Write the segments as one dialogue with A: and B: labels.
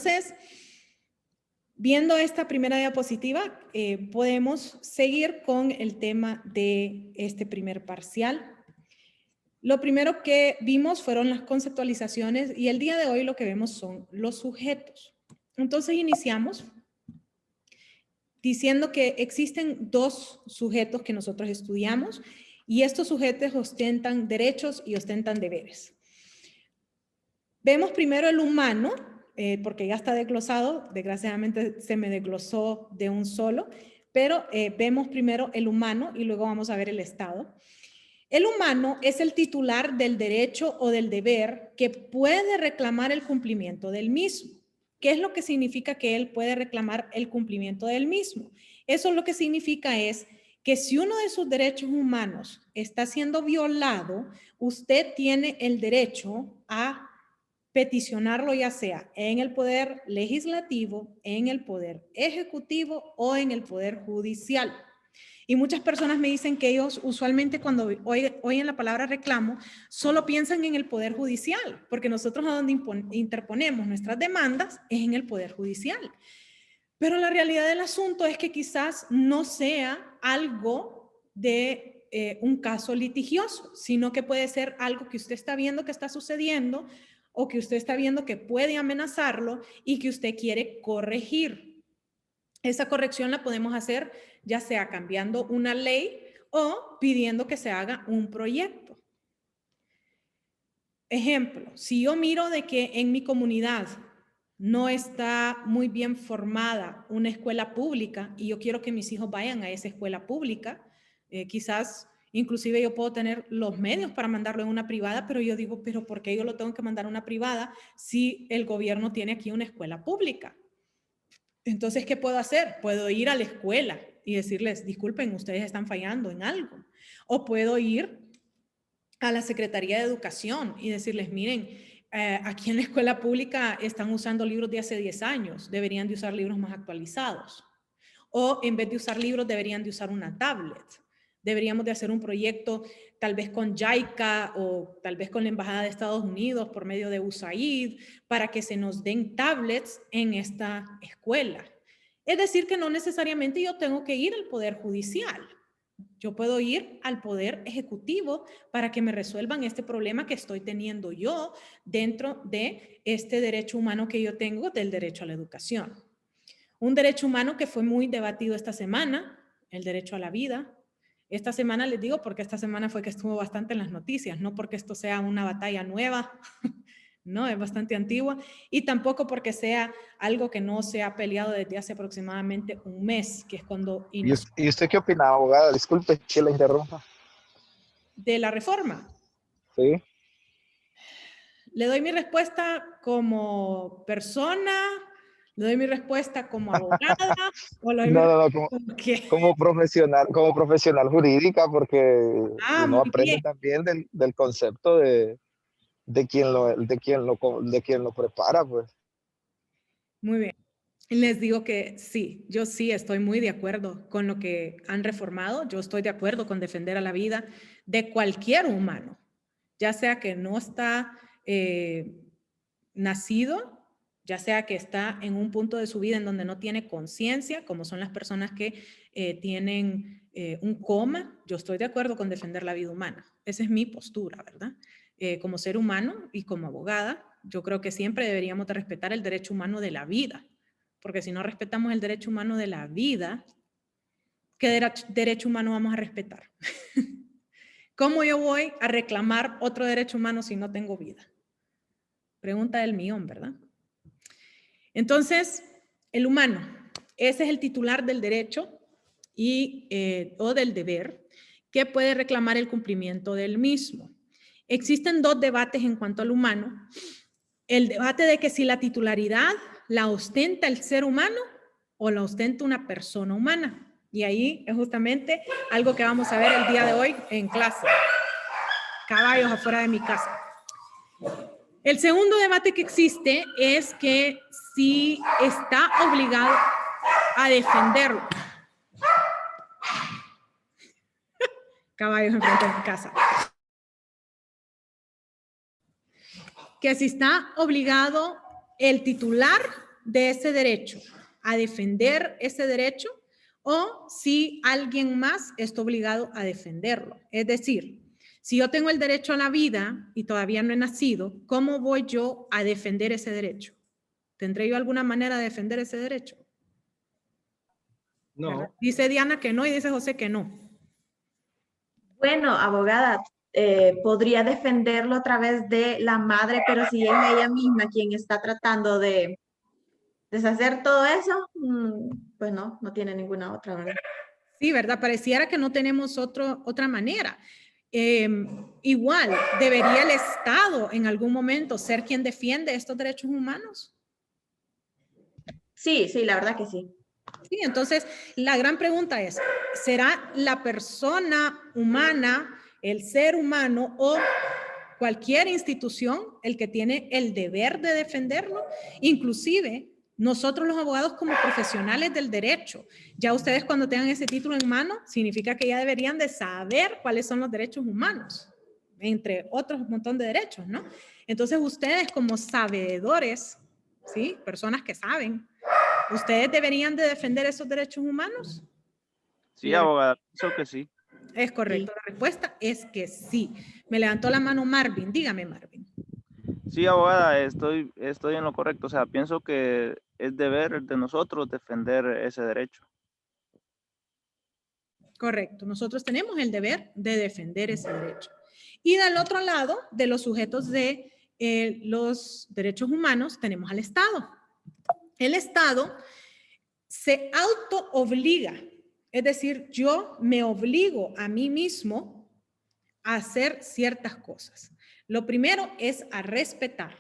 A: Entonces, viendo esta primera diapositiva, podemos seguir con el tema de este primer parcial. Lo primero que vimos fueron las conceptualizaciones y el día de hoy lo que vemos son los sujetos. Entonces iniciamos diciendo que existen dos sujetos que nosotros estudiamos y estos sujetos ostentan derechos y ostentan deberes. Vemos primero el humano, porque ya está desglosado, desgraciadamente se me desglosó de un solo, pero vemos primero el humano y luego vamos a ver el Estado. El humano es el titular del derecho o del deber que puede reclamar el cumplimiento del mismo. ¿Qué es lo que significa que él puede reclamar el cumplimiento del mismo? Eso lo que significa es que si uno de sus derechos humanos está siendo violado, usted tiene el derecho a peticionarlo ya sea en el poder legislativo, en el poder ejecutivo o en el poder judicial. Y muchas personas me dicen que ellos usualmente cuando oyen la palabra reclamo, solo piensan en el Poder Judicial, porque nosotros a donde interponemos nuestras demandas es en el Poder Judicial. Pero la realidad del asunto es que quizás no sea algo de un caso litigioso, sino que puede ser algo que usted está viendo que está sucediendo o que usted está viendo que puede amenazarlo y que usted quiere corregir. Esa corrección la podemos hacer ya sea cambiando una ley o pidiendo que se haga un proyecto. Ejemplo, si yo miro de que en mi comunidad no está muy bien formada una escuela pública y yo quiero que mis hijos vayan a esa escuela pública, quizás inclusive yo puedo tener los medios para mandarlo en una privada, pero yo digo, pero ¿por qué yo lo tengo que mandar a una privada si el gobierno tiene aquí una escuela pública? Entonces, ¿qué puedo hacer? Puedo ir a la escuela y decirles, disculpen, ustedes están fallando en algo. O puedo ir a la Secretaría de Educación y decirles, miren, aquí en la escuela pública están usando libros de hace 10 años, deberían de usar libros más actualizados. O en vez de usar libros, deberían de usar una tablet. Deberíamos de hacer un proyecto tal vez con JICA o tal vez con la Embajada de Estados Unidos por medio de USAID para que se nos den tablets en esta escuela. Es decir, que no necesariamente yo tengo que ir al Poder Judicial. Yo puedo ir al Poder Ejecutivo para que me resuelvan este problema que estoy teniendo yo dentro de este derecho humano que yo tengo del derecho a la educación. Un derecho humano que fue muy debatido esta semana, el derecho a la vida. Esta semana les digo porque esta semana fue que estuvo bastante en las noticias, no porque esto sea una batalla nueva, no, es bastante antigua, y tampoco porque sea algo que no se ha peleado desde hace aproximadamente un mes, que es cuando inició.
B: ¿Y usted qué opina, abogada? Disculpe que la interrumpa.
A: De la reforma.
B: Sí.
A: Le doy mi respuesta como persona, le doy mi respuesta como abogada, o le doy mi
B: No,
A: respuesta
B: como profesional jurídica, porque uno
A: muy bien.
B: aprende también del concepto de quien lo prepara, pues.
A: Muy bien. Les digo que sí, yo sí estoy muy de acuerdo con lo que han reformado. Yo estoy de acuerdo con defender a la vida de cualquier humano, ya sea que no está nacido, ya sea que está en un punto de su vida en donde no tiene conciencia, como son las personas que tienen un coma. Yo estoy de acuerdo con defender la vida humana. Esa es mi postura, ¿verdad? Como ser humano y como abogada, yo creo que siempre deberíamos de respetar el derecho humano de la vida, porque si no respetamos el derecho humano de la vida, ¿qué derecho humano vamos a respetar? ¿Cómo yo voy a reclamar otro derecho humano si no tengo vida? Pregunta del millón, ¿verdad? Entonces, el humano, ese es el titular del derecho o del deber que puede reclamar el cumplimiento del mismo. Existen dos debates en cuanto al humano. El debate de que si la titularidad la ostenta el ser humano o la ostenta una persona humana. Y ahí es justamente algo que vamos a ver el día de hoy en clase. Caballos afuera de mi casa. El segundo debate que existe es que si está obligado a defenderlo. Caballos enfrente de mi casa. Que si está obligado el titular de ese derecho a defender ese derecho o si alguien más está obligado a defenderlo. Es decir, si yo tengo el derecho a la vida y todavía no he nacido, ¿cómo voy yo a defender ese derecho? ¿Tendré yo alguna manera de defender ese derecho? ¿Verdad?
B: No,
A: Dice Diana que no y dice José que no.
C: Bueno, abogada, podría defenderlo a través de la madre, pero si es ella misma quien está tratando de deshacer todo eso, pues no, no tiene ninguna otra, ¿verdad?
A: Sí, ¿verdad? Pareciera que no tenemos otra manera. Igual, ¿debería el Estado en algún momento ser quien defiende estos derechos humanos?
C: Sí, sí, la verdad que sí.
A: Sí, entonces la gran pregunta es, ¿será la persona humana, el ser humano o cualquier institución el que tiene el deber de defenderlo? Inclusive nosotros los abogados como profesionales del derecho, ya ustedes cuando tengan ese título en mano, significa que ya deberían de saber cuáles son los derechos humanos, entre otros un montón de derechos, ¿no? Entonces ustedes como sabedores, ¿sí? Personas que saben, ¿ustedes deberían de defender esos derechos humanos?
D: Sí, abogada, pienso que sí.
A: Es correcto, la respuesta es que sí. Me levantó la mano Marvin, dígame Marvin.
D: Sí, abogada, estoy en lo correcto. O sea, pienso que es deber de nosotros defender ese derecho.
A: Correcto, nosotros tenemos el deber de defender ese derecho. Y del otro lado, de los sujetos de los derechos humanos, tenemos al Estado. El Estado se auto-obliga, es decir, yo me obligo a mí mismo a hacer ciertas cosas. Lo primero es a respetar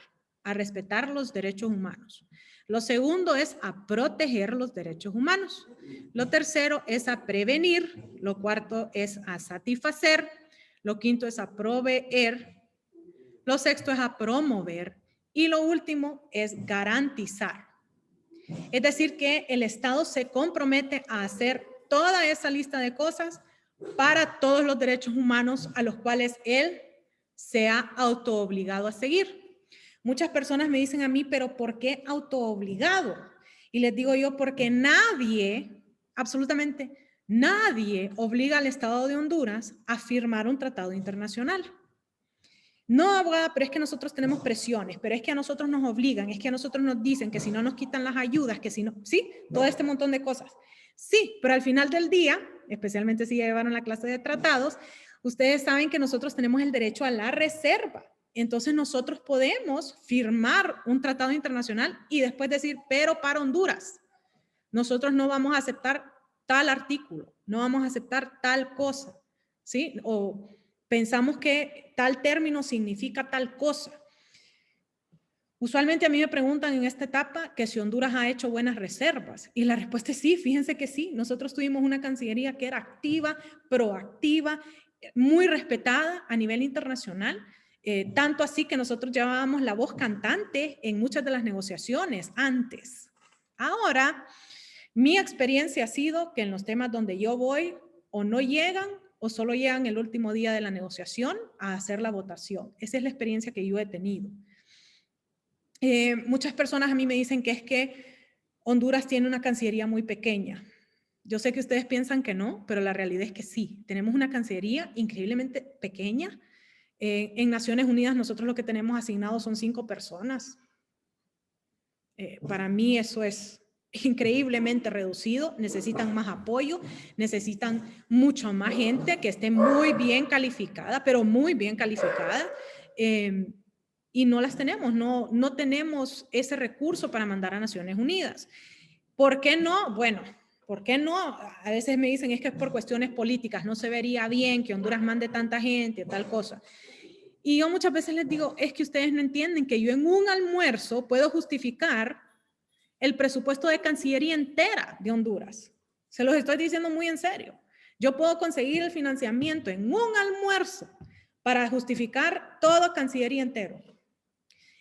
A: los derechos humanos. Lo segundo es a proteger los derechos humanos. Lo tercero es a prevenir. Lo cuarto es a satisfacer. Lo quinto es a proveer. Lo sexto es a promover. Y lo último es garantizar. Es decir, que el Estado se compromete a hacer toda esa lista de cosas para todos los derechos humanos a los cuales él se ha autoobligado a seguir. Muchas personas me dicen a mí, pero ¿por qué autoobligado? Y les digo yo, porque nadie, absolutamente nadie, obliga al Estado de Honduras a firmar un tratado internacional. No, abogada, pero es que nosotros tenemos presiones, pero es que a nosotros nos obligan, es que a nosotros nos dicen que si no nos quitan las ayudas, que si no, sí, todo este montón de cosas. Sí, pero al final del día, especialmente si ya llevaron la clase de tratados, ustedes saben que nosotros tenemos el derecho a la reserva. Entonces nosotros podemos firmar un tratado internacional y después decir, pero para Honduras, nosotros no vamos a aceptar tal artículo, no vamos a aceptar tal cosa, ¿sí? O pensamos que tal término significa tal cosa. Usualmente a mí me preguntan en esta etapa que si Honduras ha hecho buenas reservas y la respuesta es sí, fíjense que sí. Nosotros tuvimos una Cancillería que era activa, proactiva, muy respetada a nivel internacional, tanto así que nosotros llevábamos la voz cantante en muchas de las negociaciones antes. Ahora, mi experiencia ha sido que en los temas donde yo voy o no llegan o solo llegan el último día de la negociación a hacer la votación. Esa es la experiencia que yo he tenido. Muchas personas a mí me dicen que es que Honduras tiene una cancillería muy pequeña. Yo sé que ustedes piensan que no, pero la realidad es que sí. Tenemos una cancillería increíblemente pequeña. En Naciones Unidas nosotros lo que tenemos asignado son 5 personas. Para mí eso es increíblemente reducido, necesitan más apoyo, necesitan mucha más gente que esté muy bien calificada, pero muy bien calificada, y no las tenemos, no tenemos ese recurso para mandar a Naciones Unidas. ¿Por qué no? Bueno, ¿por qué no? A veces me dicen es que es por cuestiones políticas, no se vería bien que Honduras mande tanta gente, tal cosa. Y yo muchas veces les digo, es que ustedes no entienden que yo en un almuerzo puedo justificar el presupuesto de Cancillería entera de Honduras. Se los estoy diciendo muy en serio. Yo puedo conseguir el financiamiento en un almuerzo para justificar todo Cancillería entero.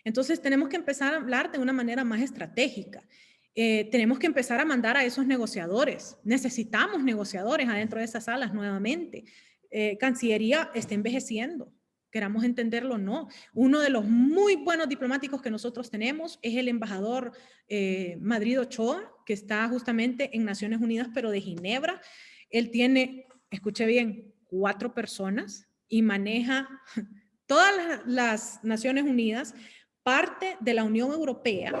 A: Entonces tenemos que empezar a hablar de una manera más estratégica. Tenemos que empezar a mandar a esos negociadores. Necesitamos negociadores adentro de esas salas nuevamente. Cancillería está envejeciendo. queramos entenderlo, no. Uno de los muy buenos diplomáticos que nosotros tenemos es el embajador Madrid Ochoa, que está justamente en Naciones Unidas, pero de Ginebra. Él tiene, escuche bien, 4 personas y maneja todas las Naciones Unidas, parte de la Unión Europea.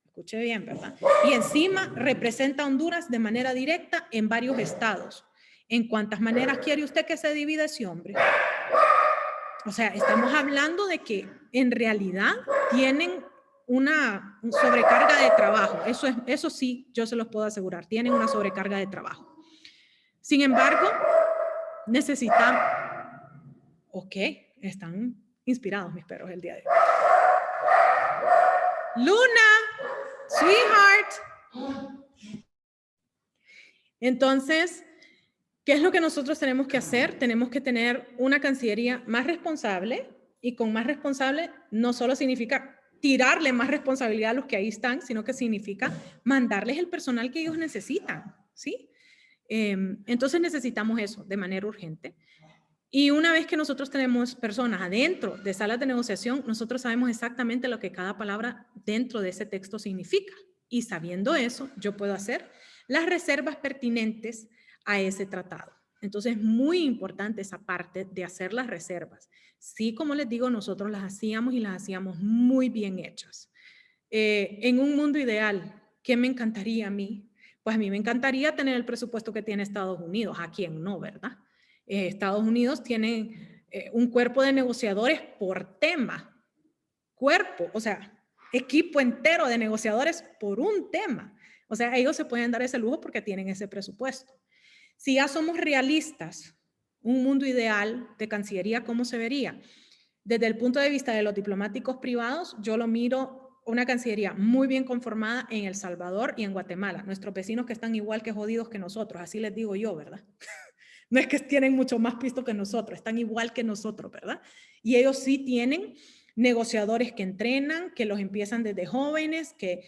A: Escuche bien, ¿verdad? Y encima representa a Honduras de manera directa en varios estados. ¿En cuántas maneras quiere usted que se divida ese hombre? O sea, estamos hablando de que en realidad tienen una sobrecarga de trabajo. Eso sí, yo se los puedo asegurar. Tienen una sobrecarga de trabajo. Sin embargo, necesitamos... Ok, están inspirados mis perros el día de hoy. Luna, sweetheart. Entonces, ¿qué es lo que nosotros tenemos que hacer? Tenemos que tener una Cancillería más responsable, y con más responsable no solo significa tirarle más responsabilidad a los que ahí están, sino que significa mandarles el personal que ellos necesitan, ¿sí? Entonces necesitamos eso de manera urgente. Y una vez que nosotros tenemos personas adentro de salas de negociación, nosotros sabemos exactamente lo que cada palabra dentro de ese texto significa. Y sabiendo eso, yo puedo hacer las reservas pertinentes a ese tratado. Entonces, es muy importante esa parte de hacer las reservas. Sí, como les digo, nosotros las hacíamos y las hacíamos muy bien hechas. En un mundo ideal, ¿qué me encantaría a mí? Pues a mí me encantaría tener el presupuesto que tiene Estados Unidos. ¿A quién no, verdad? Estados Unidos tiene un cuerpo de negociadores por tema. Cuerpo, o sea, equipo entero de negociadores por un tema. O sea, ellos se pueden dar ese lujo porque tienen ese presupuesto. Si ya somos realistas, un mundo ideal de Cancillería, ¿cómo se vería? Desde el punto de vista de los diplomáticos privados, yo lo miro una Cancillería muy bien conformada en El Salvador y en Guatemala. Nuestros vecinos que están igual que jodidos que nosotros, así les digo yo, ¿verdad? No es que tienen mucho más pisto que nosotros, están igual que nosotros, ¿verdad? Y ellos sí tienen negociadores que entrenan, que los empiezan desde jóvenes, que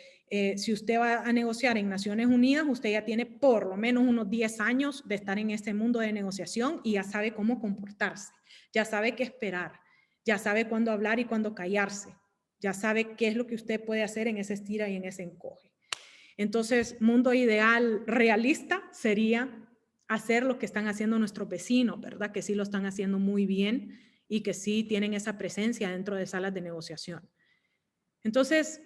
A: si usted va a negociar en Naciones Unidas, usted ya tiene por lo menos unos 10 años de estar en este mundo de negociación y ya sabe cómo comportarse, ya sabe qué esperar, ya sabe cuándo hablar y cuándo callarse, ya sabe qué es lo que usted puede hacer en ese estira y en ese encoge. Entonces, mundo ideal realista sería hacer lo que están haciendo nuestros vecinos, ¿verdad? Que sí lo están haciendo muy bien y que sí tienen esa presencia dentro de salas de negociación. Entonces,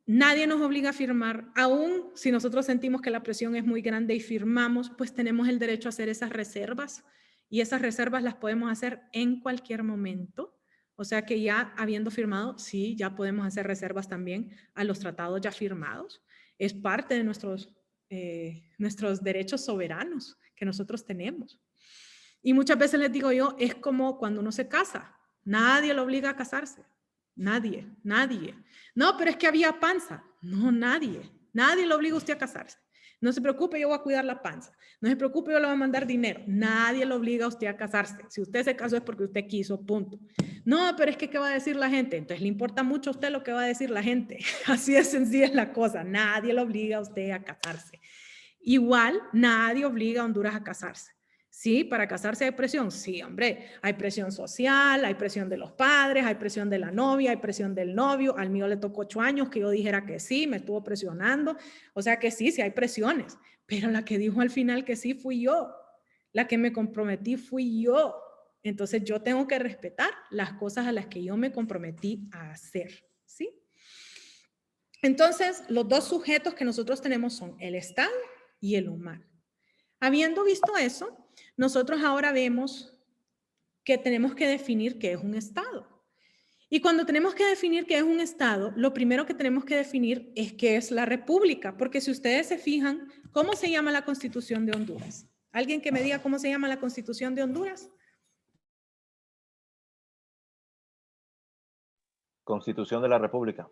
A: nadie nos obliga a firmar. Aún si nosotros sentimos que la presión es muy grande y firmamos, pues tenemos el derecho a hacer esas reservas, y esas reservas las podemos hacer en cualquier momento. O sea que ya habiendo firmado, sí, ya podemos hacer reservas también a los tratados ya firmados. Es parte de nuestros derechos soberanos que nosotros tenemos. Y muchas veces les digo yo, es como cuando uno se casa. Nadie lo obliga a casarse. Nadie, nadie. No, pero es que había panza. No, nadie. Nadie lo obliga a usted a casarse. No se preocupe, yo voy a cuidar la panza. No se preocupe, yo le voy a mandar dinero. Nadie lo obliga a usted a casarse. Si usted se casó es porque usted quiso, punto. No, pero es que ¿qué va a decir la gente? Entonces le importa mucho a usted lo que va a decir la gente. Así de sencilla es la cosa. Nadie lo obliga a usted a casarse. Igual, nadie obliga a Honduras a casarse. ¿Sí? ¿Para casarse hay presión? Sí, hombre, hay presión social, hay presión de los padres, hay presión de la novia, hay presión del novio. Al mío le tocó 8 años que yo dijera que sí, me estuvo presionando. O sea que sí, sí hay presiones, pero la que dijo al final que sí fui yo. La que me comprometí fui yo. Entonces yo tengo que respetar las cosas a las que yo me comprometí a hacer, ¿sí? Entonces, los dos sujetos que nosotros tenemos son el Estado y el humano. Habiendo visto eso, nosotros ahora vemos que tenemos que definir qué es un Estado. Y cuando tenemos que definir qué es un Estado, lo primero que tenemos que definir es qué es la República, porque si ustedes se fijan, ¿cómo se llama la Constitución de Honduras? ¿Alguien que me diga cómo se llama la Constitución de Honduras?
E: Constitución de la República.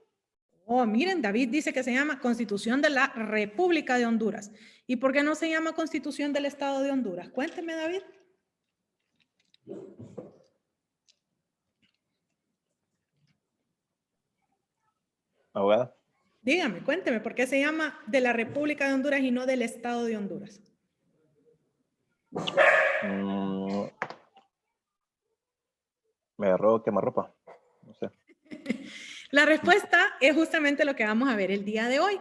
A: Oh, miren, David dice que se llama Constitución de la República de Honduras. ¿Y por qué no se llama Constitución del Estado de Honduras? Cuénteme, David.
E: Abogada.
A: Dígame, cuénteme, ¿por qué se llama de la República de Honduras y no del Estado de Honduras?
E: Me Me agarró quemarropa. No sé.
A: La respuesta es justamente lo que vamos a ver el día de hoy.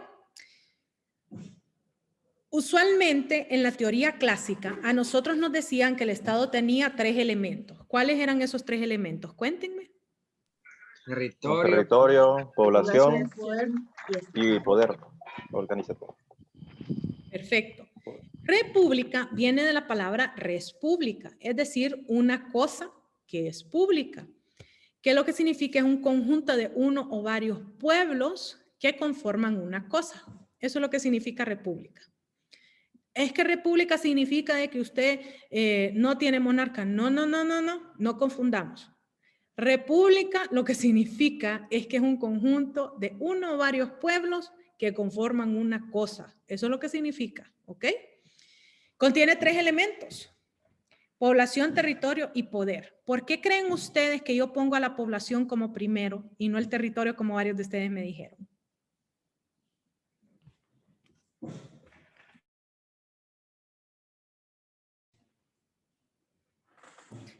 A: Usualmente en la teoría clásica a nosotros nos decían que el Estado tenía 3 elementos. ¿Cuáles eran esos 3 elementos? Cuéntenme.
E: Territorio, población
C: Población
E: y poder organizativo.
A: Perfecto. República viene de la palabra res pública, es decir, una cosa que es pública, que lo que significa es un conjunto de uno o varios pueblos que conforman una cosa. Eso es lo que significa república. Es que república significa de que usted no tiene monarca. No, no, no, no, no, no confundamos. República lo que significa es que es un conjunto de uno o varios pueblos que conforman una cosa. Eso es lo que significa, ¿ok? Contiene 3 elementos: población, territorio y poder. ¿Por qué creen ustedes que yo pongo a la población como primero y no el territorio como varios de ustedes me dijeron?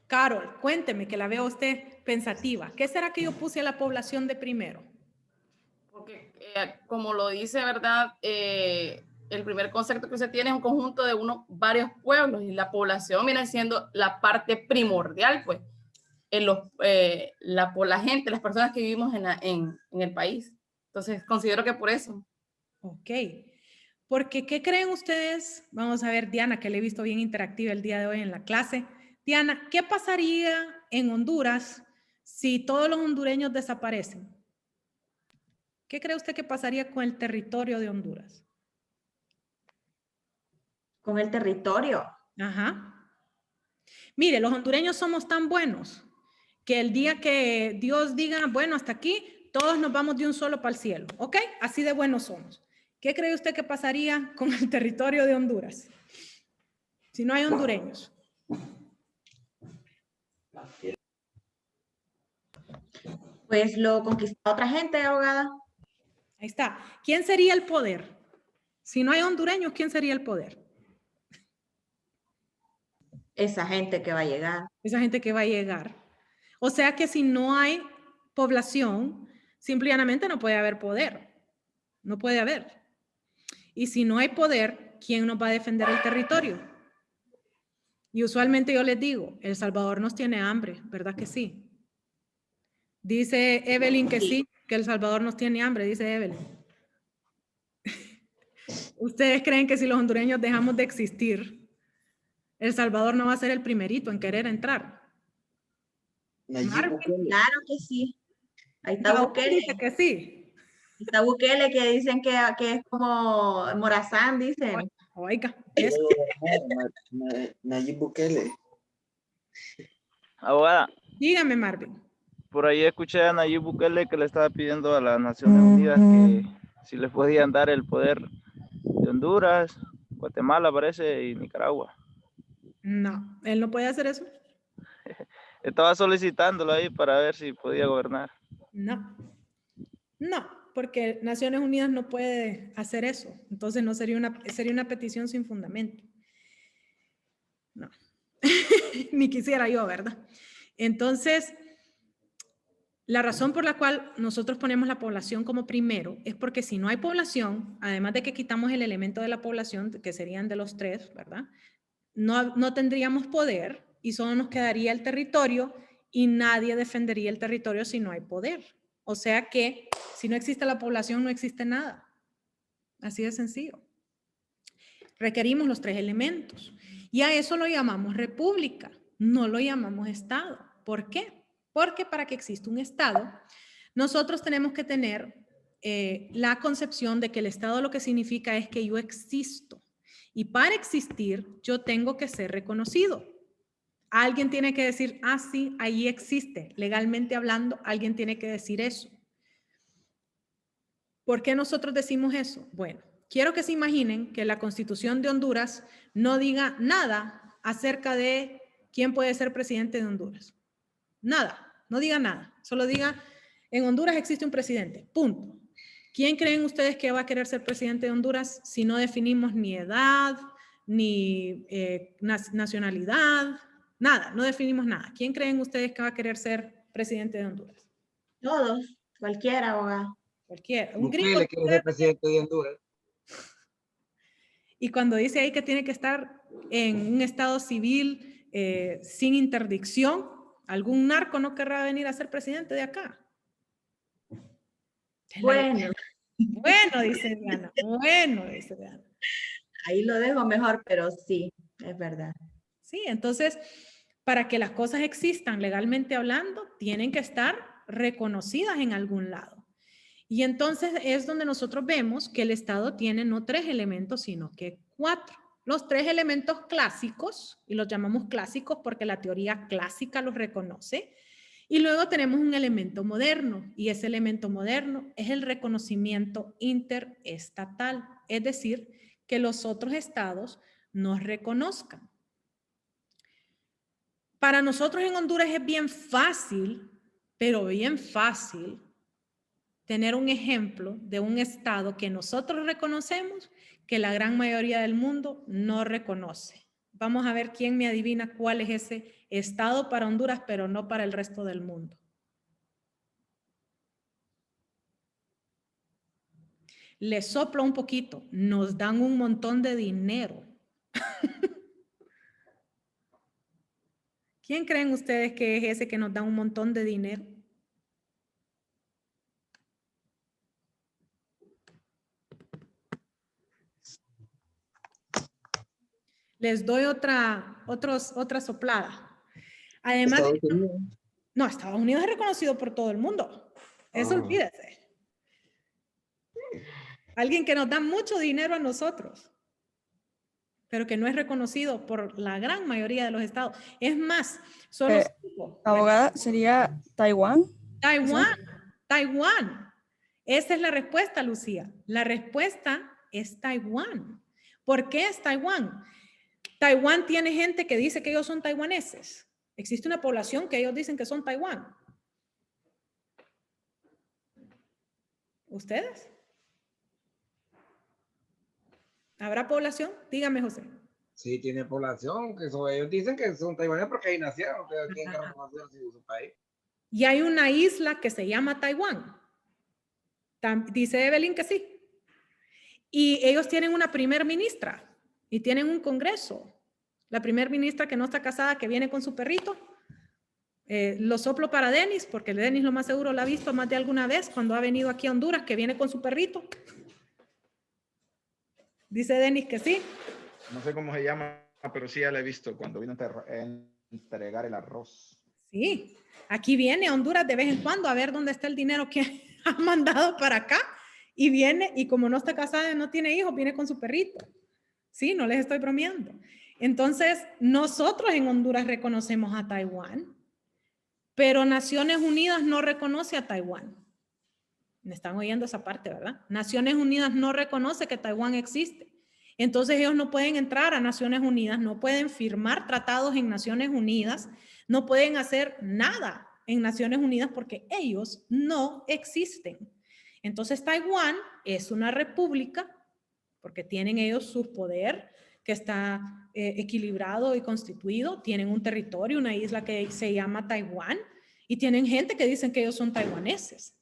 A: Carol, cuénteme, que la veo a usted pensativa. ¿Qué será que yo puse a la población de primero?
F: Porque como lo dice, ¿verdad? El primer concepto que se tiene es un conjunto de varios pueblos, y la población viene siendo la parte primordial, pues, la gente, las personas que vivimos en el país. Entonces, considero que por eso.
A: Ok. Porque, ¿qué creen ustedes? Vamos a ver, Diana, que le he visto bien interactiva el día de hoy en la clase. Diana, ¿qué pasaría en Honduras si todos los hondureños desaparecen? ¿Qué cree usted que pasaría con el territorio de Honduras?
C: con el territorio.
A: Ajá. Mire, los hondureños somos tan buenos que el día que Dios diga, bueno, hasta aquí, todos nos vamos de un solo para el cielo, ¿ok? Así de buenos somos. ¿Qué cree usted que pasaría con el territorio de Honduras si no hay hondureños?
C: Pues lo conquista otra gente, abogada.
A: Ahí está. ¿Quién sería el poder? Si no hay hondureños, ¿quién sería el poder?
C: Esa gente que va a llegar.
A: Esa gente que va a llegar. O sea que si no hay población, simplemente no puede haber poder. No puede haber. Y si no hay poder, ¿quién nos va a defender el territorio? Y usualmente yo les digo, El Salvador nos tiene hambre, ¿verdad que sí? Dice Evelyn que sí, que El Salvador nos tiene hambre, dice Evelyn. ¿Ustedes creen que si los hondureños dejamos de existir, El Salvador no va a ser el primerito en querer entrar?
C: Claro que sí. Ahí está
A: Raúl
C: Bukele.
A: dice que sí.
C: Está Bukele, que dicen que es como Morazán, dicen.
A: Oiga, eso.
G: Nayib Bukele.
D: Abogada,
A: Dígame, Marvin.
D: por ahí escuché a Nayib Bukele que le estaba pidiendo a las Naciones Unidas que si les podían dar el poder de Honduras, Guatemala parece, y Nicaragua.
A: No, él no puede hacer eso.
D: Estaba solicitándolo ahí para ver si podía gobernar.
A: No, no, porque Naciones Unidas no puede hacer eso. Entonces no sería una petición sin fundamento. No, ni quisiera yo, ¿verdad? Entonces, la razón por la cual nosotros ponemos la población como primero es porque si no hay población, además de que quitamos el elemento de la población, que serían de los 3, ¿verdad? No tendríamos poder y solo nos quedaría el territorio y nadie defendería el territorio si no hay poder. O sea que si no existe la población, no existe nada. Así de sencillo. Requerimos los 3 elementos y a eso lo llamamos república, no lo llamamos Estado. ¿Por qué? Porque para que exista un Estado, nosotros tenemos que tener la concepción de que el Estado lo que significa es que yo existo. Y para existir, yo tengo que ser reconocido. Alguien tiene que decir, ah, sí, ahí existe. Legalmente hablando, alguien tiene que decir eso. ¿Por qué nosotros decimos eso? Bueno, quiero que se imaginen que la Constitución de Honduras no diga nada acerca de quién puede ser presidente de Honduras. Nada, no diga nada. Solo diga, en Honduras existe un presidente, punto. ¿Quién creen ustedes que va a querer ser presidente de Honduras si no definimos ni edad, ni nacionalidad, Nada, no definimos nada. ¿Quién creen ustedes que va a querer ser presidente de Honduras?
C: Todos, cualquiera, abogada.
A: Cualquiera. Un gringo.
G: Bukele quiere ser presidente de Honduras.
A: Y cuando dice ahí que tiene que estar en un estado civil sin interdicción, algún narco no querrá venir a ser presidente de acá.
C: Bueno,
A: Bueno, dice Diana. Bueno, dice Diana.
C: ahí lo dejo mejor, pero sí, es verdad.
A: Sí, entonces, para que las cosas existan legalmente hablando, tienen que estar reconocidas en algún lado. Y entonces es donde nosotros vemos que el Estado tiene no 3 elementos, sino que 4. Los 3 elementos clásicos, y los llamamos clásicos porque la teoría clásica los reconoce, y luego tenemos un elemento moderno, y ese elemento moderno es el reconocimiento interestatal, es decir, que los otros estados nos reconozcan. Para nosotros en Honduras es bien fácil, pero bien fácil, tener un ejemplo de un estado que nosotros reconocemos que la gran mayoría del mundo no reconoce. Vamos a ver quién me adivina cuál es ese estado para Honduras, pero no para el resto del mundo. Les soplo un poquito, nos dan un montón de dinero. ¿Quién creen ustedes que es ese que nos da un montón de dinero? Les doy otra soplada. Además,
G: Estados Unidos.
A: no, Estados Unidos es reconocido por todo el mundo. Eso olvídese. Alguien que nos da mucho dinero a nosotros, pero que no es reconocido por la gran mayoría de los estados. Es más, solo 5.
H: Abogada, ¿sería Taiwán?
A: Taiwán. Esa es la respuesta, Lucía. La respuesta es Taiwán. ¿Por qué es Taiwán? Taiwán tiene gente que dice que ellos son taiwaneses. Existe una población que ellos dicen que son Taiwán. ¿Ustedes? ¿Habrá población? Dígame, José.
G: Sí, tiene población, que ellos dicen que son taiwaneses porque ahí nacieron, que tienen que reconocer su país.
A: Y hay una isla que se llama Taiwán. Dice Evelyn que sí. Y ellos tienen una primer ministra y tienen un congreso. La primer ministra que no está casada, que viene con su perrito. Lo soplo para Denis, porque Denis lo más seguro la ha visto más de alguna vez cuando ha venido aquí a Honduras, que viene con su perrito. Dice Denis que sí.
I: No sé cómo se llama, pero sí ya la he visto cuando vino a entregar el arroz.
A: Sí, aquí viene a Honduras de vez en cuando a ver dónde está el dinero que ha mandado para acá. Y viene, y como no está casada y no tiene hijos, viene con su perrito. Sí, no les estoy bromeando. Entonces, nosotros en Honduras reconocemos a Taiwán, pero Naciones Unidas no reconoce a Taiwán. Me están oyendo esa parte, ¿verdad? Naciones Unidas no reconoce que Taiwán existe. Entonces ellos no pueden entrar a Naciones Unidas, no pueden firmar tratados en Naciones Unidas, no pueden hacer nada en Naciones Unidas porque ellos no existen. Entonces Taiwán es una república porque tienen ellos su poder que está equilibrado y constituido, tienen un territorio, una isla que se llama Taiwán y tienen gente que dicen que ellos son taiwaneses,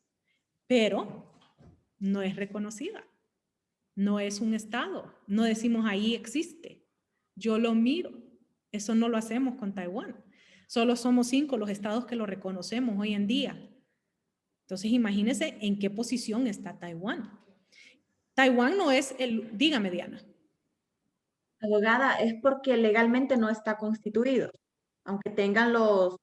A: pero no es reconocida. No es un estado. No decimos ahí existe. Yo lo miro. Eso no lo hacemos con Taiwán. Solo somos 5 los estados que lo reconocemos hoy en día. Entonces imagínense en qué posición está Taiwán. Taiwán no es el... Dígame, Diana.
C: Abogada, es porque legalmente no está constituido, aunque tengan los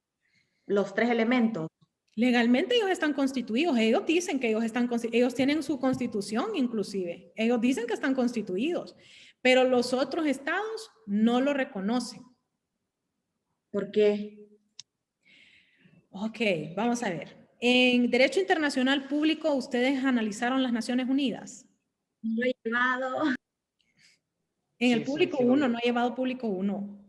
C: 3 elementos.
A: Legalmente ellos están constituidos. Ellos dicen que ellos tienen su constitución inclusive. Ellos dicen que están constituidos, pero los otros estados no lo reconocen.
C: ¿Por qué?
A: Ok, vamos a ver. En Derecho Internacional Público, ¿ustedes analizaron las Naciones Unidas?
C: No he llevado.
A: En el
I: Sí,
A: Público
I: sí,
A: 1, no he llevado Público 1.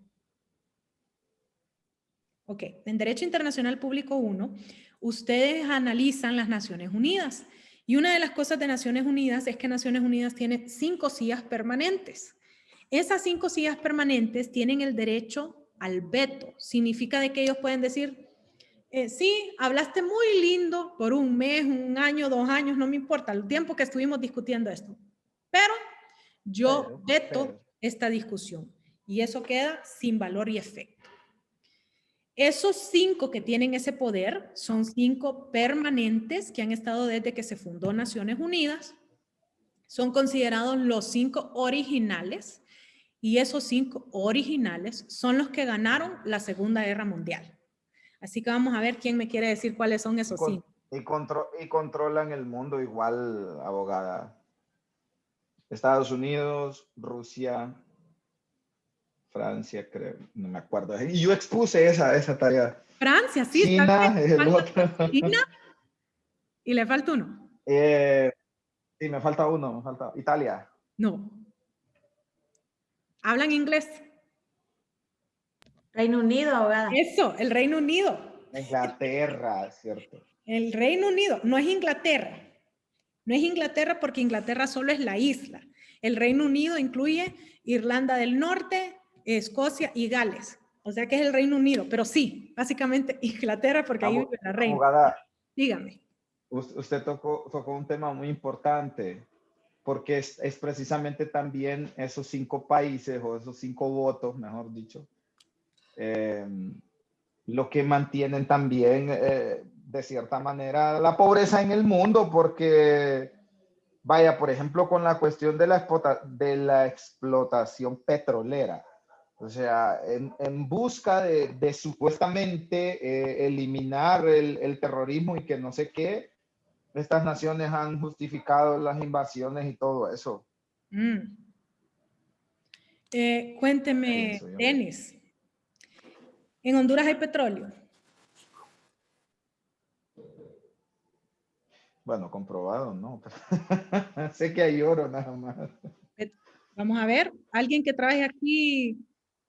A: Ok, en Derecho Internacional Público 1, ustedes analizan las Naciones Unidas. Y una de las cosas de Naciones Unidas es que Naciones Unidas tiene 5 sillas permanentes. Esas 5 sillas permanentes tienen el derecho al veto. Significa de que ellos pueden decir, sí, hablaste muy lindo por un mes, un año, 2 años, no me importa, el tiempo que estuvimos discutiendo esto. Pero yo veto esta discusión y eso queda sin valor y efecto. Esos 5 que tienen ese poder son 5 permanentes que han estado desde que se fundó Naciones Unidas. Son considerados los 5 originales y esos 5 originales son los que ganaron la Segunda Guerra Mundial. Así que vamos a ver quién me quiere decir cuáles son esos 5.
I: Y controlan el mundo igual, abogada. Estados Unidos, Rusia, Francia, creo, no me acuerdo. Y yo expuse esa tarea.
A: Francia, sí.
I: China, el otro.
A: China y le falta uno.
I: Sí, me falta uno, Italia.
A: No. ¿Hablan inglés?
C: Reino Unido, abogada.
A: Eso, el Reino Unido.
I: Inglaterra, cierto.
A: El Reino Unido, no es Inglaterra. No es Inglaterra porque Inglaterra solo es la isla. El Reino Unido incluye Irlanda del Norte, Escocia y Gales. O sea que es el Reino Unido, pero sí, básicamente Inglaterra porque ahí vive la reina.
I: Abogada,
A: dígame.
I: Usted tocó un tema muy importante porque es precisamente también esos 5 países o esos 5 votos, mejor dicho, lo que mantienen también de cierta manera la pobreza en el mundo, porque vaya, por ejemplo, con la cuestión de la explotación petrolera, o sea, en busca de supuestamente eliminar el terrorismo y que no sé qué, estas naciones han justificado las invasiones y todo eso.
A: Cuénteme, Denis, ¿en Honduras hay petróleo?
I: Bueno, comprobado, ¿no? Sé que hay oro nada más.
A: Vamos a ver, alguien que trabaje aquí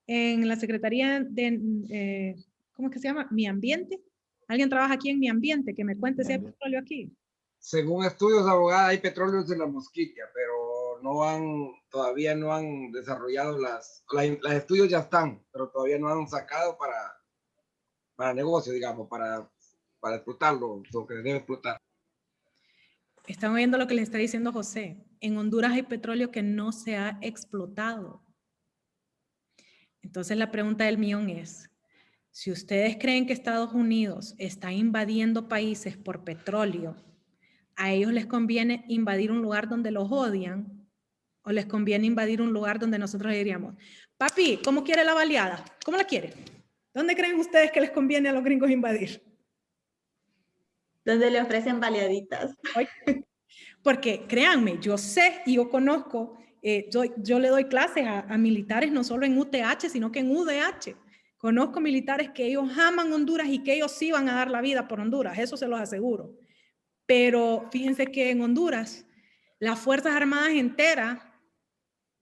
A: en la Secretaría de, ¿cómo es que se llama? Mi Ambiente. ¿Alguien trabaja aquí en Mi Ambiente? Que me cuente si hay petróleo aquí.
G: Según estudios, abogada, hay petróleos en la Mosquitia, pero todavía no han desarrollado los estudios ya están, pero todavía no han sacado para negocio, digamos, para explotarlo, lo que debe explotar.
A: Están oyendo lo que les está diciendo José. En Honduras hay petróleo que no se ha explotado. Entonces la pregunta del millón es, si ustedes creen que Estados Unidos está invadiendo países por petróleo, ¿a ellos les conviene invadir un lugar donde los odian o les conviene invadir un lugar donde nosotros diríamos, papi, ¿cómo quiere la baleada? ¿Cómo la quiere? ¿Dónde creen ustedes que les conviene a los gringos invadir?
C: Donde le ofrecen baleaditas.
A: Porque créanme, yo sé y yo conozco, yo le doy clases a militares no solo en UTH, sino que en UDH. Conozco militares que ellos aman Honduras y que ellos sí van a dar la vida por Honduras, eso se los aseguro. Pero fíjense que en Honduras las Fuerzas Armadas enteras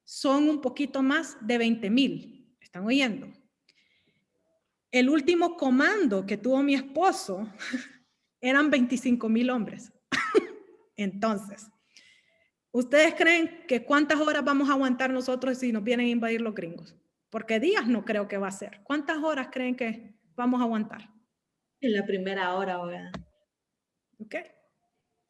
A: son un poquito más de 20,000. ¿Están oyendo? El último comando que tuvo mi esposo eran 25,000 hombres. Entonces, ¿ustedes creen que cuántas horas vamos a aguantar nosotros si nos vienen a invadir los gringos? Porque días no creo que va a ser. ¿Cuántas horas creen que vamos a aguantar?
C: En la primera hora, abogada.
A: ¿Ok?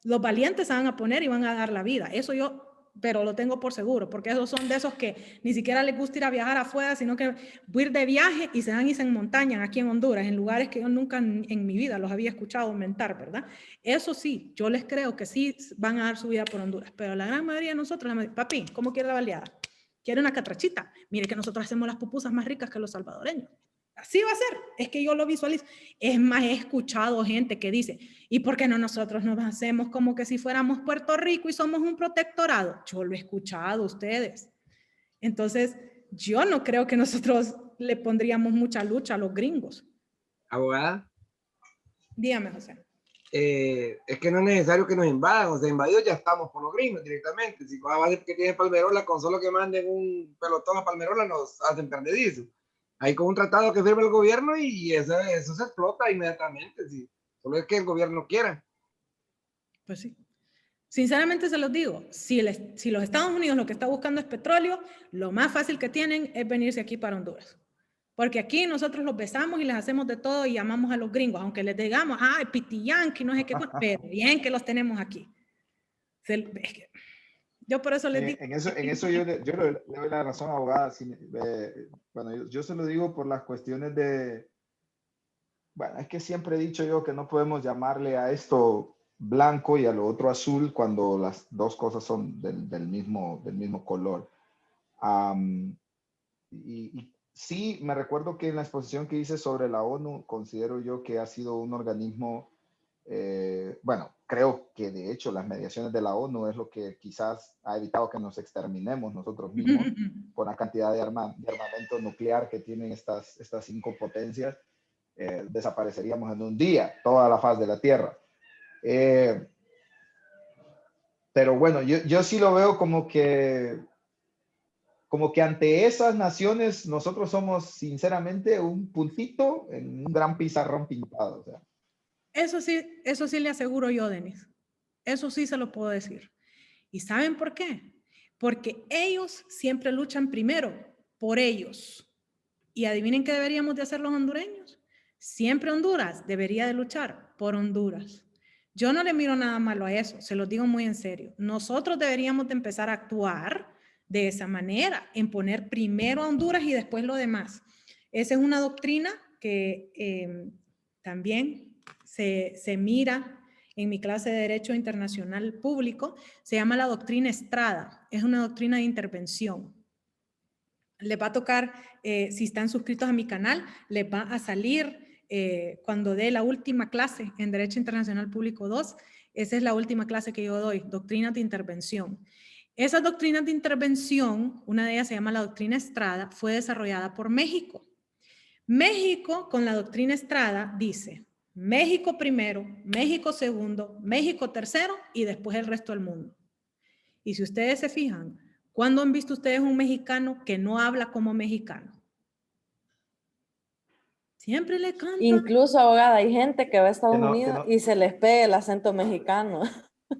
A: Los valientes se van a poner y van a dar la vida. Eso yo, pero lo tengo por seguro, porque esos son de esos que ni siquiera les gusta ir a viajar afuera, sino que ir de viaje y se dan y se montañan aquí en Honduras, en lugares que yo nunca en mi vida los había escuchado aumentar, ¿verdad? Eso sí, yo les creo que sí van a dar su vida por Honduras, pero la gran mayoría de nosotros, papi, ¿cómo quiere la baleada? ¿Quiere una catrachita? Mire que nosotros hacemos las pupusas más ricas que los salvadoreños. Así va a ser, es que yo lo visualizo. Es más, he escuchado gente que dice, ¿y por qué no nosotros nos hacemos como que si fuéramos Puerto Rico y somos un protectorado? Yo lo he escuchado ustedes. Entonces, yo no creo que nosotros le pondríamos mucha lucha a los gringos.
G: Abogada.
A: Dígame, José.
G: Es que no es necesario que nos invadan, o sea, invadidos ya estamos por los gringos directamente. Si va a decir que tiene Palmerola, con solo que manden un pelotón a Palmerola nos hacen perdedizos. Hay con un tratado que firma el gobierno y eso se explota inmediatamente, sí. Solo es que el gobierno quiera.
A: Pues sí. Sinceramente se los digo, si los Estados Unidos lo que está buscando es petróleo, lo más fácil que tienen es venirse aquí para Honduras. Porque aquí nosotros los besamos y les hacemos de todo y amamos a los gringos, aunque les digamos, ay, pitiyanqui, no sé qué, pero bien que los tenemos aquí. Yo por eso les digo.
I: En eso yo le doy la razón, abogada. Bueno, yo se lo digo por las cuestiones de... Bueno, es que siempre he dicho yo que no podemos llamarle a esto blanco y a lo otro azul cuando las dos cosas son del mismo color. Y sí, me recuerdo que en la exposición que hice sobre la ONU, considero yo que ha sido un organismo, bueno, creo que de hecho las mediaciones de la ONU es lo que quizás ha evitado que nos exterminemos nosotros mismos con la cantidad de armamento nuclear que tienen estas 5 potencias. Desapareceríamos en un día toda la faz de la Tierra. Pero bueno, yo sí lo veo como que ante esas naciones nosotros somos sinceramente un puntito en un gran pizarrón pintado. O sea.
A: Eso sí le aseguro yo, Denis. Eso sí se lo puedo decir. ¿Y saben por qué? Porque ellos siempre luchan primero por ellos. Y adivinen qué deberíamos de hacer los hondureños. Siempre Honduras debería de luchar por Honduras. Yo no le miro nada malo a eso, se los digo muy en serio. Nosotros deberíamos de empezar a actuar de esa manera, en poner primero a Honduras y después lo demás. Esa es una doctrina que también se mira en mi clase de Derecho Internacional Público, se llama la doctrina Estrada, es una doctrina de intervención. Les va a tocar, si están suscritos a mi canal, les va a salir cuando dé la última clase en Derecho Internacional Público 2, esa es la última clase que yo doy, doctrinas de intervención. Esas doctrinas de intervención, una de ellas se llama la doctrina Estrada, fue desarrollada por México. México, con la doctrina Estrada, dice México primero, México segundo, México tercero y después el resto del mundo. Y si ustedes se fijan, ¿cuándo han visto ustedes un mexicano que no habla como mexicano? Siempre le canta.
J: Incluso, abogada, hay gente que va a Estados Unidos y se les pega el acento mexicano.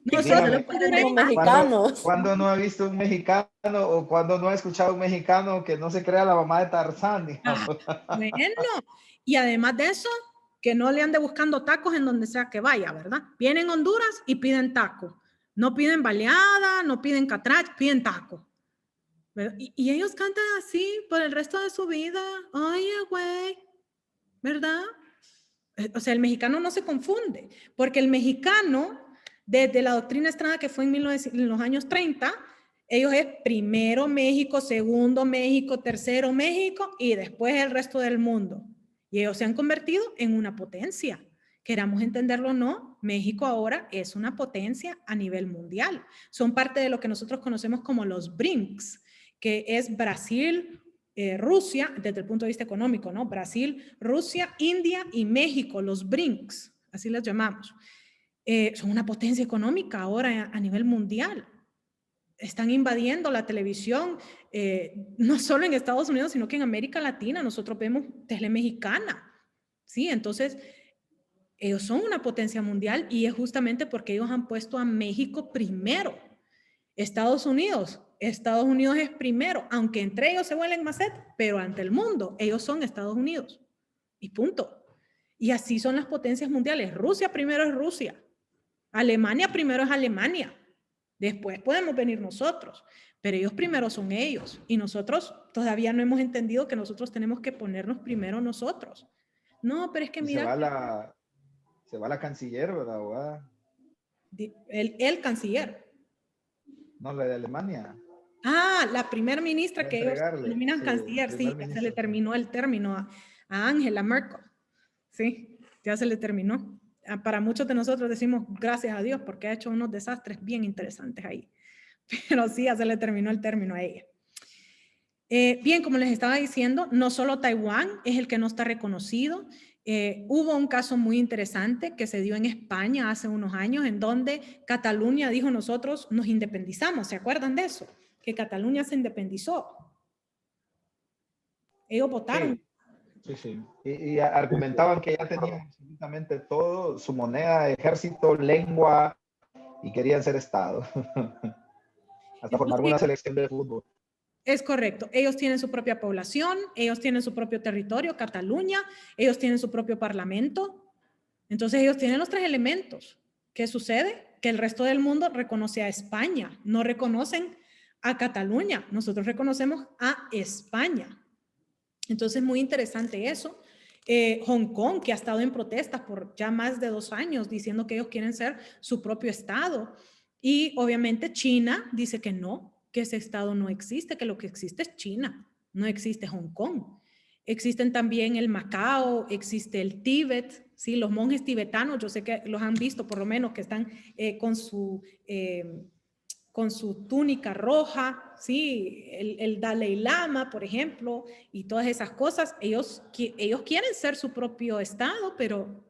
A: Nosotros
J: los mexicanos.
I: ¿Cuándo no ha visto un mexicano o cuando no ha escuchado un mexicano que no se crea la mamá de Tarzán?
A: Bueno, y además de eso, que no le ande buscando tacos en donde sea que vaya, ¿verdad? Vienen a Honduras y piden tacos. No piden baleada, no piden catrach, piden tacos. Y ellos cantan así por el resto de su vida. Oye, güey, ¿verdad? O sea, el mexicano no se confunde, porque el mexicano, desde la doctrina Estrada que fue en los años 30, ellos es primero México, segundo México, tercero México y después el resto del mundo. Y ellos se han convertido en una potencia. Queramos entenderlo o no, México ahora es una potencia a nivel mundial. Son parte de lo que nosotros conocemos como los BRICS, que es Brasil, Rusia, desde el punto de vista económico, ¿no? Brasil, Rusia, India y México, los BRICS, así los llamamos. Son una potencia económica ahora a nivel mundial. Están invadiendo la televisión, no solo en Estados Unidos, sino que en América Latina nosotros vemos tele mexicana, ¿sí? Entonces, ellos son una potencia mundial y es justamente porque ellos han puesto a México primero. Estados Unidos es primero, aunque entre ellos se vuelen macet, pero ante el mundo, ellos son Estados Unidos. Y punto. Y así son las potencias mundiales. Rusia primero es Rusia. Alemania primero es Alemania. Después podemos venir nosotros, pero ellos primero son ellos. Y nosotros todavía no hemos entendido que nosotros tenemos que ponernos primero nosotros. No, pero es que mira...
I: Se va la canciller, ¿verdad, abogada?
A: El canciller.
I: No, la de Alemania.
A: Ah, la primera ministra que ellos denominan canciller, sí, ya se le terminó el término a Angela Merkel. Sí, ya se le terminó. Para muchos de nosotros decimos gracias a Dios porque ha hecho unos desastres bien interesantes ahí. Pero sí, ya se le terminó el término a ella. Bien, como les estaba diciendo, no solo Taiwán es el que no está reconocido. Hubo un caso muy interesante que se dio en España hace unos años en donde Cataluña dijo nosotros nos independizamos. ¿Se acuerdan de eso? Que Cataluña se independizó. Ellos votaron.
I: Sí, sí. Y argumentaban que ya tenían absolutamente todo, su moneda, ejército, lengua, y querían ser Estado. Hasta formar una selección de fútbol.
A: Es correcto. Ellos tienen su propia población, ellos tienen su propio territorio, Cataluña, ellos tienen su propio parlamento. Entonces ellos tienen los 3 elementos. ¿Qué sucede? Que el resto del mundo reconoce a España, no reconocen a Cataluña. Nosotros reconocemos a España. Entonces, muy interesante eso. Hong Kong, que ha estado en protestas por ya más de 2 años, diciendo que ellos quieren ser su propio estado. Y obviamente China dice que no, que ese estado no existe, que lo que existe es China, no existe Hong Kong. Existen también el Macao, existe el Tíbet, ¿sí? Los monjes tibetanos, yo sé que los han visto por lo menos, que están con su túnica roja, ¿sí? El Dalai Lama, por ejemplo, y todas esas cosas. Ellos quieren ser su propio estado, pero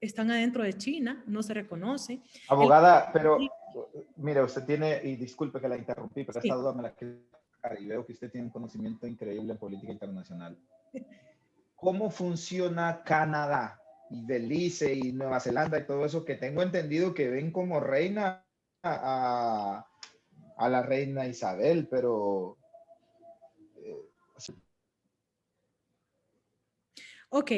A: están adentro de China, no se reconoce.
I: Abogada, pero mire, usted tiene, y disculpe que la interrumpí, pero
A: Sí.
I: esta duda me la quiero sacar y veo que usted tiene un conocimiento increíble en política internacional. ¿Cómo funciona Canadá y Belice y Nueva Zelanda y todo eso, que tengo entendido que ven como reina a la reina Isabel, pero...
A: Ok.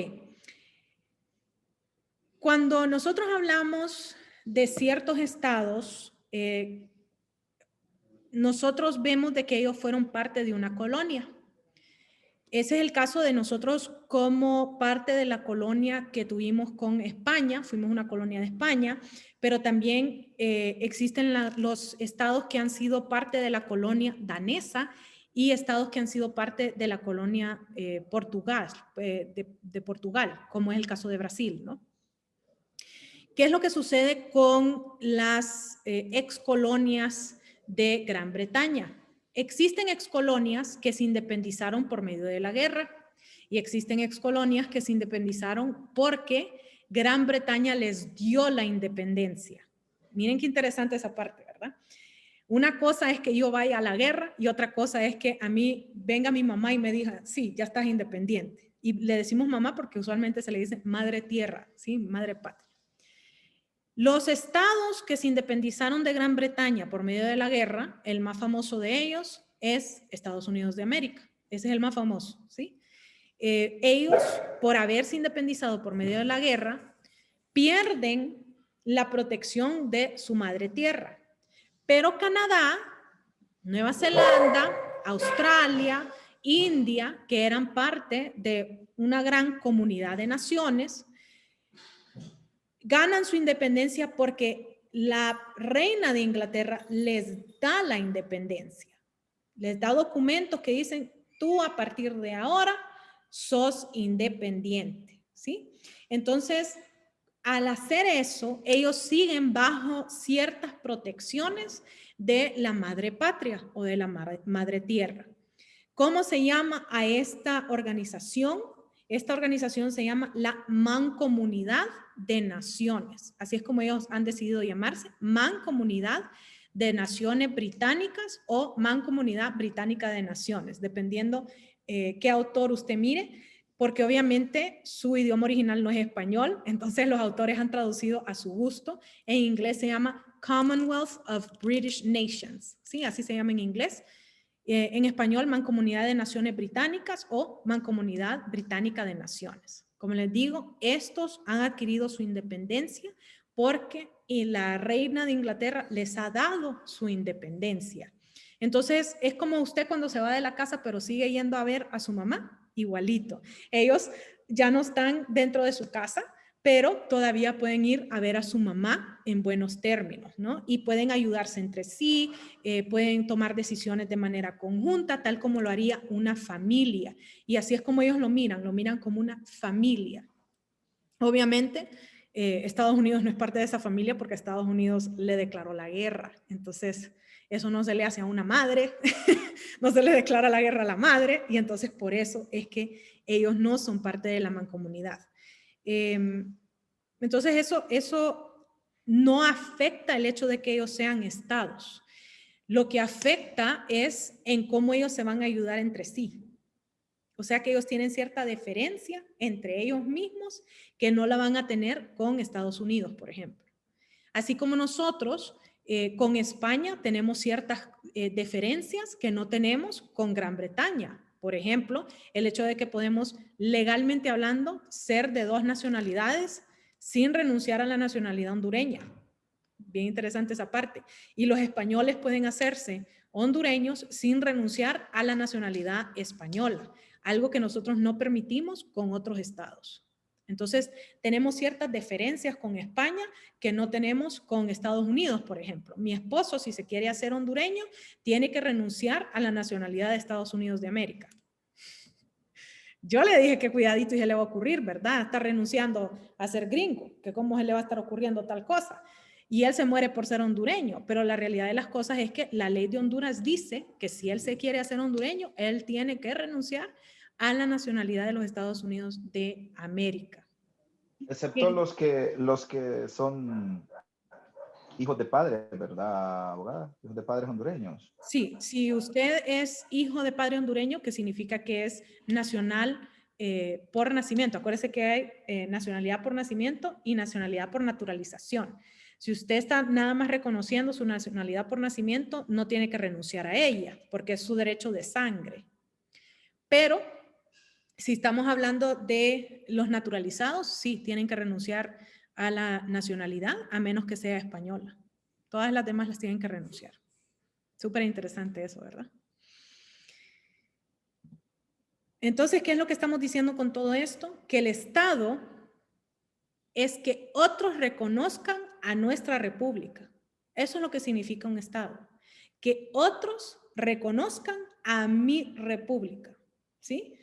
A: Cuando nosotros hablamos de ciertos estados, nosotros vemos de que ellos fueron parte de una colonia. Ese es el caso de nosotros como parte de la colonia que tuvimos con España, fuimos una colonia de España, pero también existen los estados que han sido parte de la colonia danesa y estados que han sido parte de la colonia Portugal, de Portugal, como es el caso de Brasil, ¿no? ¿Qué es lo que sucede con las excolonias de Gran Bretaña? Existen excolonias que se independizaron por medio de la guerra y existen excolonias que se independizaron porque Gran Bretaña les dio la independencia. Miren qué interesante esa parte, ¿verdad? Una cosa es que yo vaya a la guerra y otra cosa es que a mí venga mi mamá y me diga, sí, ya estás independiente. Y le decimos mamá porque usualmente se le dice madre tierra, ¿sí? Madre patria. Los estados que se independizaron de Gran Bretaña por medio de la guerra, el más famoso de ellos es Estados Unidos de América. Ese es el más famoso, ¿sí? Ellos, por haberse independizado por medio de la guerra, pierden la protección de su madre tierra. Pero Canadá, Nueva Zelanda, Australia, India, que eran parte de una gran comunidad de naciones, ganan su independencia porque la reina de Inglaterra les da la independencia. Les da documentos que dicen, tú a partir de ahora sos independiente, ¿sí? Entonces, al hacer eso, ellos siguen bajo ciertas protecciones de la madre patria o de la madre tierra. ¿Cómo se llama a esta organización? Esta organización se llama la Mancomunidad de Naciones. Así es como ellos han decidido llamarse, Mancomunidad de Naciones Británicas o Mancomunidad Británica de Naciones, dependiendo qué autor usted mire, porque obviamente su idioma original no es español, entonces los autores han traducido a su gusto. En inglés se llama Commonwealth of British Nations, ¿sí? Así se llama en inglés. En español, Mancomunidad de Naciones Británicas o Mancomunidad Británica de Naciones. Como les digo, estos han adquirido su independencia porque la reina de Inglaterra les ha dado su independencia. Entonces, es como usted cuando se va de la casa, pero sigue yendo a ver a su mamá, igualito. Ellos ya no están dentro de su casa, pero todavía pueden ir a ver a su mamá en buenos términos, ¿no? Y pueden ayudarse entre sí, pueden tomar decisiones de manera conjunta, tal como lo haría una familia. Y así es como ellos lo miran como una familia. Obviamente, Estados Unidos no es parte de esa familia porque Estados Unidos le declaró la guerra. Entonces, eso no se le hace a una madre, no se le declara la guerra a la madre, y entonces por eso es que ellos no son parte de la mancomunidad. Entonces eso no afecta el hecho de que ellos sean estados. Lo que afecta es en cómo ellos se van a ayudar entre sí. O sea que ellos tienen cierta diferencia entre ellos mismos que no la van a tener con Estados Unidos, por ejemplo. Así como nosotros Con España tenemos ciertas diferencias que no tenemos con Gran Bretaña. Por ejemplo, el hecho de que podemos, legalmente hablando, ser de 2 nacionalidades sin renunciar a la nacionalidad hondureña. Bien interesante esa parte. Y los españoles pueden hacerse hondureños sin renunciar a la nacionalidad española, algo que nosotros no permitimos con otros estados. Entonces, tenemos ciertas diferencias con España que no tenemos con Estados Unidos, por ejemplo. Mi esposo, si se quiere hacer hondureño, tiene que renunciar a la nacionalidad de Estados Unidos de América. Yo le dije que cuidadito y se le va a ocurrir, ¿verdad? Está renunciando a ser gringo, que cómo se le va a estar ocurriendo tal cosa. Y él se muere por ser hondureño, pero la realidad de las cosas es que la ley de Honduras dice que si él se quiere hacer hondureño, él tiene que renunciar a la nacionalidad de los Estados Unidos de América.
I: Excepto los que son hijos de padres, ¿verdad, abogada? Hijos de padres hondureños.
A: Sí, si usted es hijo de padre hondureño, que significa que es nacional por nacimiento. Acuérdese que hay nacionalidad por nacimiento y nacionalidad por naturalización. Si usted está nada más reconociendo su nacionalidad por nacimiento, no tiene que renunciar a ella, porque es su derecho de sangre. Pero si estamos hablando de los naturalizados, sí, tienen que renunciar a la nacionalidad, a menos que sea española. Todas las demás las tienen que renunciar. Súper interesante eso, ¿verdad? Entonces, ¿qué es lo que estamos diciendo con todo esto? Que el Estado es que otros reconozcan a nuestra república. Eso es lo que significa un Estado. Que otros reconozcan a mi república, ¿sí?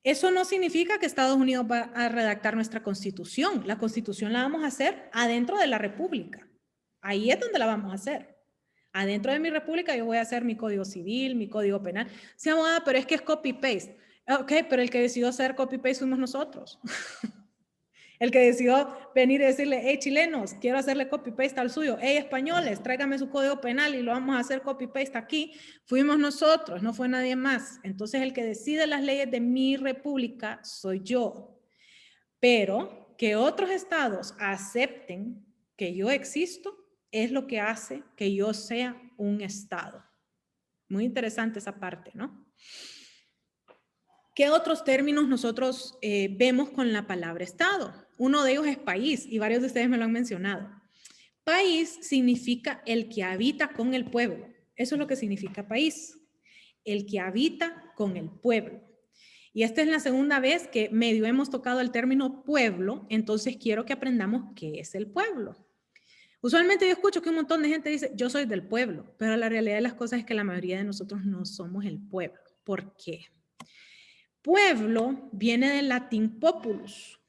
A: Eso no significa que Estados Unidos va a redactar nuestra constitución. La constitución la vamos a hacer adentro de la república. Ahí es donde la vamos a hacer. Adentro de mi república yo voy a hacer mi código civil, mi código penal. Sí, abogada, pero es que es copy-paste. Ok, pero el que decidió hacer copy-paste fuimos nosotros. El que decidió venir y decirle, hey, chilenos, quiero hacerle copy-paste al suyo. Hey, españoles, tráigame su código penal y lo vamos a hacer copy-paste aquí. Fuimos nosotros, no fue nadie más. Entonces, el que decide las leyes de mi república soy yo. Pero que otros estados acepten que yo existo es lo que hace que yo sea un estado. Muy interesante esa parte, ¿no? ¿Qué otros términos nosotros vemos con la palabra Estado? Uno de ellos es país, y varios de ustedes me lo han mencionado. País significa el que habita con el pueblo. Eso es lo que significa país. El que habita con el pueblo. Y esta es la segunda vez que medio hemos tocado el término pueblo, entonces quiero que aprendamos qué es el pueblo. Usualmente yo escucho que un montón de gente dice, yo soy del pueblo, pero la realidad de las cosas es que la mayoría de nosotros no somos el pueblo. ¿Por qué? Pueblo viene del latín populus.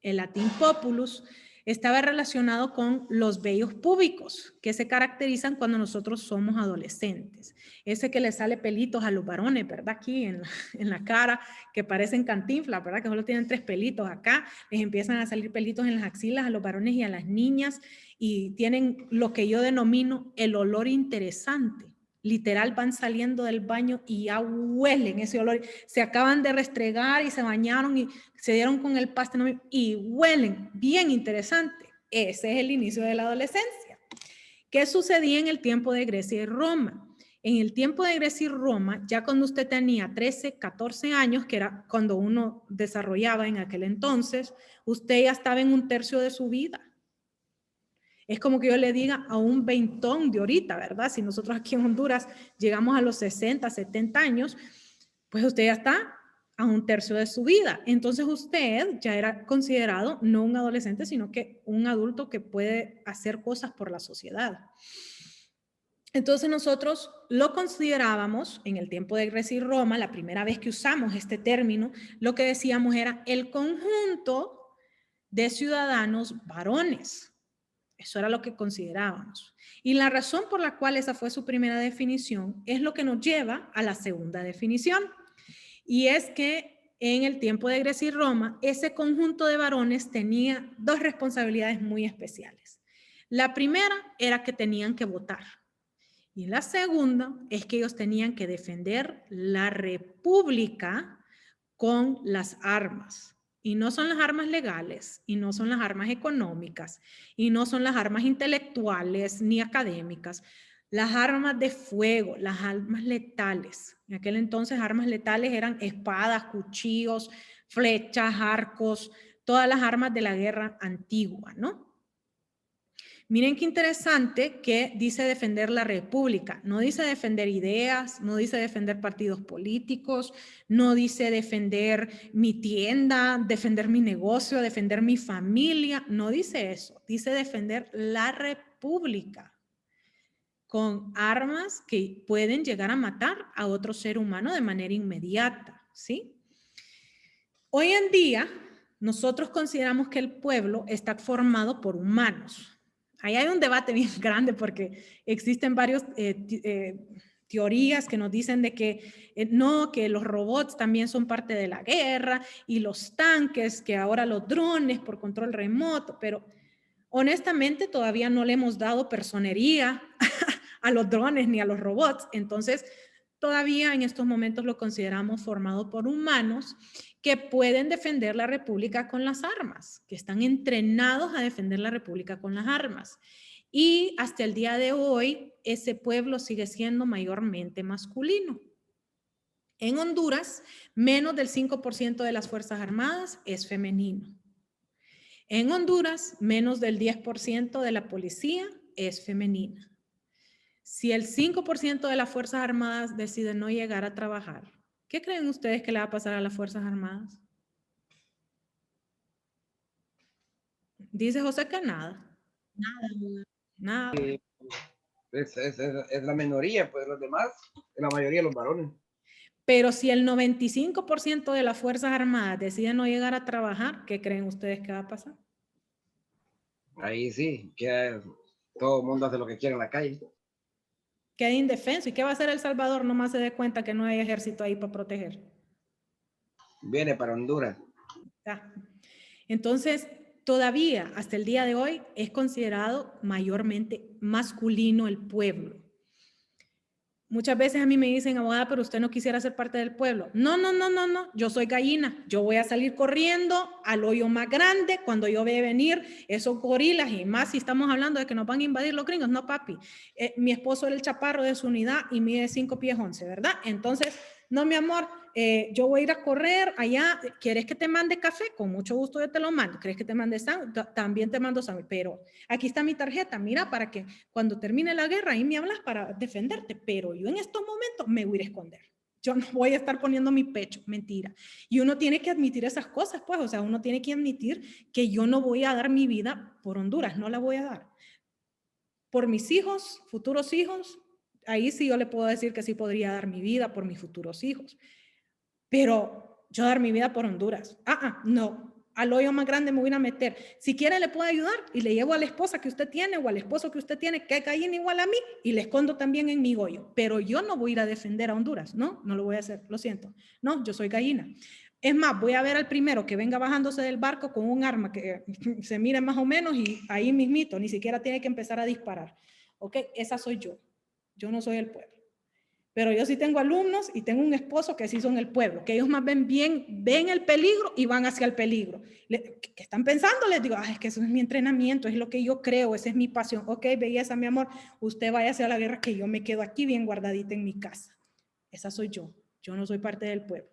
A: El latín populus estaba relacionado con los vellos púbicos que se caracterizan cuando nosotros somos adolescentes. Ese que le sale pelitos a los varones, ¿verdad? Aquí en la cara, que parecen cantinflas, ¿verdad? Que solo tienen 3 pelitos acá. Les empiezan a salir pelitos en las axilas a los varones y a las niñas y tienen lo que yo denomino el olor interesante. Literal van saliendo del baño y ya huelen ese olor. Se acaban de restregar y se bañaron y se dieron con el paste y huelen bien interesante. Ese es el inicio de la adolescencia. ¿Qué sucedía en el tiempo de Grecia y Roma? En el tiempo de Grecia y Roma, ya cuando usted tenía 13, 14 años, que era cuando uno desarrollaba en aquel entonces, usted ya estaba en un tercio de su vida. Es como que yo le diga a un veintón de ahorita, ¿verdad? Si nosotros aquí en Honduras llegamos a los 60, 70 años, pues usted ya está a un tercio de su vida. Entonces usted ya era considerado no un adolescente, sino que un adulto que puede hacer cosas por la sociedad. Entonces nosotros lo considerábamos en el tiempo de Grecia y Roma, la primera vez que usamos este término, lo que decíamos era el conjunto de ciudadanos varones. Eso era lo que considerábamos. Y la razón por la cual esa fue su primera definición es lo que nos lleva a la segunda definición. Y es que en el tiempo de Grecia y Roma, ese conjunto de varones tenía 2 responsabilidades muy especiales. La primera era que tenían que votar. Y la segunda es que ellos tenían que defender la república con las armas. Y no son las armas legales, y no son las armas económicas, y no son las armas intelectuales ni académicas. Las armas de fuego, las armas letales. En aquel entonces armas letales eran espadas, cuchillos, flechas, arcos, todas las armas de la guerra antigua, ¿no? Miren qué interesante que dice defender la república. No dice defender ideas, no dice defender partidos políticos, no dice defender mi tienda, defender mi negocio, defender mi familia. No dice eso. Dice defender la república con armas que pueden llegar a matar a otro ser humano de manera inmediata, ¿sí? Hoy en día, nosotros consideramos que el pueblo está formado por humanos. Ahí hay un debate bien grande porque existen varias teorías que nos dicen de que no, que los robots también son parte de la guerra y los tanques, que ahora los drones por control remoto, pero honestamente todavía no le hemos dado personería a los drones ni a los robots, entonces todavía en estos momentos lo consideramos formado por humanos que pueden defender la república con las armas, que están entrenados a defender la república con las armas. Y hasta el día de hoy, ese pueblo sigue siendo mayormente masculino. En Honduras, menos del 5% de las Fuerzas Armadas es femenino. En Honduras, menos del 10% de la policía es femenina. Si el 5% de las Fuerzas Armadas decide no llegar a trabajar, ¿qué creen ustedes que le va a pasar a las Fuerzas Armadas? Dice José que nada. Nada.
G: Es la minoría, pues los demás, la mayoría los varones.
A: Pero si el 95% de las Fuerzas Armadas deciden no llegar a trabajar, ¿qué creen ustedes que va a pasar?
G: Ahí sí, que todo el mundo hace lo que quiere en la calle.
A: Queda indefenso. ¿Y qué va a hacer El Salvador? Nomás se dé cuenta que no hay ejército ahí para proteger.
G: Viene para Honduras.
A: Entonces, todavía hasta el día de hoy es considerado mayormente masculino el pueblo. Muchas veces a mí me dicen, abogada, pero usted no quisiera ser parte del pueblo. No, yo soy gallina. Yo voy a salir corriendo al hoyo más grande cuando yo vea venir esos gorilas, y más si estamos hablando de que nos van a invadir los gringos. No, papi. Mi esposo era el chaparro de su unidad y mide 5 pies 11, ¿verdad? Entonces, no, mi amor, yo voy a ir a correr allá. ¿Quieres que te mande café? Con mucho gusto yo te lo mando. ¿Quieres que te mande sándwich? También te mando sándwich. Pero aquí está mi tarjeta. Mira, para que cuando termine la guerra, ahí me hablas para defenderte. Pero yo en estos momentos me voy a ir a esconder. Yo no voy a estar poniendo mi pecho. Mentira. Y uno tiene que admitir esas cosas, pues. O sea, uno tiene que admitir que yo no voy a dar mi vida por Honduras. No la voy a dar. Por mis hijos, futuros hijos, ahí sí yo le puedo decir que sí podría dar mi vida por mis futuros hijos. Pero yo dar mi vida por Honduras. No. Al hoyo más grande me voy a meter. Si quiere le puedo ayudar y le llevo a la esposa que usted tiene o al esposo que usted tiene, que gallina igual a mí, y le escondo también en mi hoyo. Pero yo no voy a ir a defender a Honduras. No lo voy a hacer. Lo siento. No, yo soy gallina. Es más, voy a ver al primero que venga bajándose del barco con un arma que se mire más o menos y ahí mismito, ni siquiera tiene que empezar a disparar. ¿Ok? Esa soy yo. Yo no soy el pueblo. Pero yo sí tengo alumnos y tengo un esposo que sí son el pueblo, que ellos más ven el peligro y van hacia el peligro. ¿Qué están pensando? Les digo, es que eso es mi entrenamiento, es lo que yo creo, esa es mi pasión. Ok, belleza, mi amor, usted vaya hacia la guerra, que yo me quedo aquí bien guardadita en mi casa. Esa soy yo no soy parte del pueblo.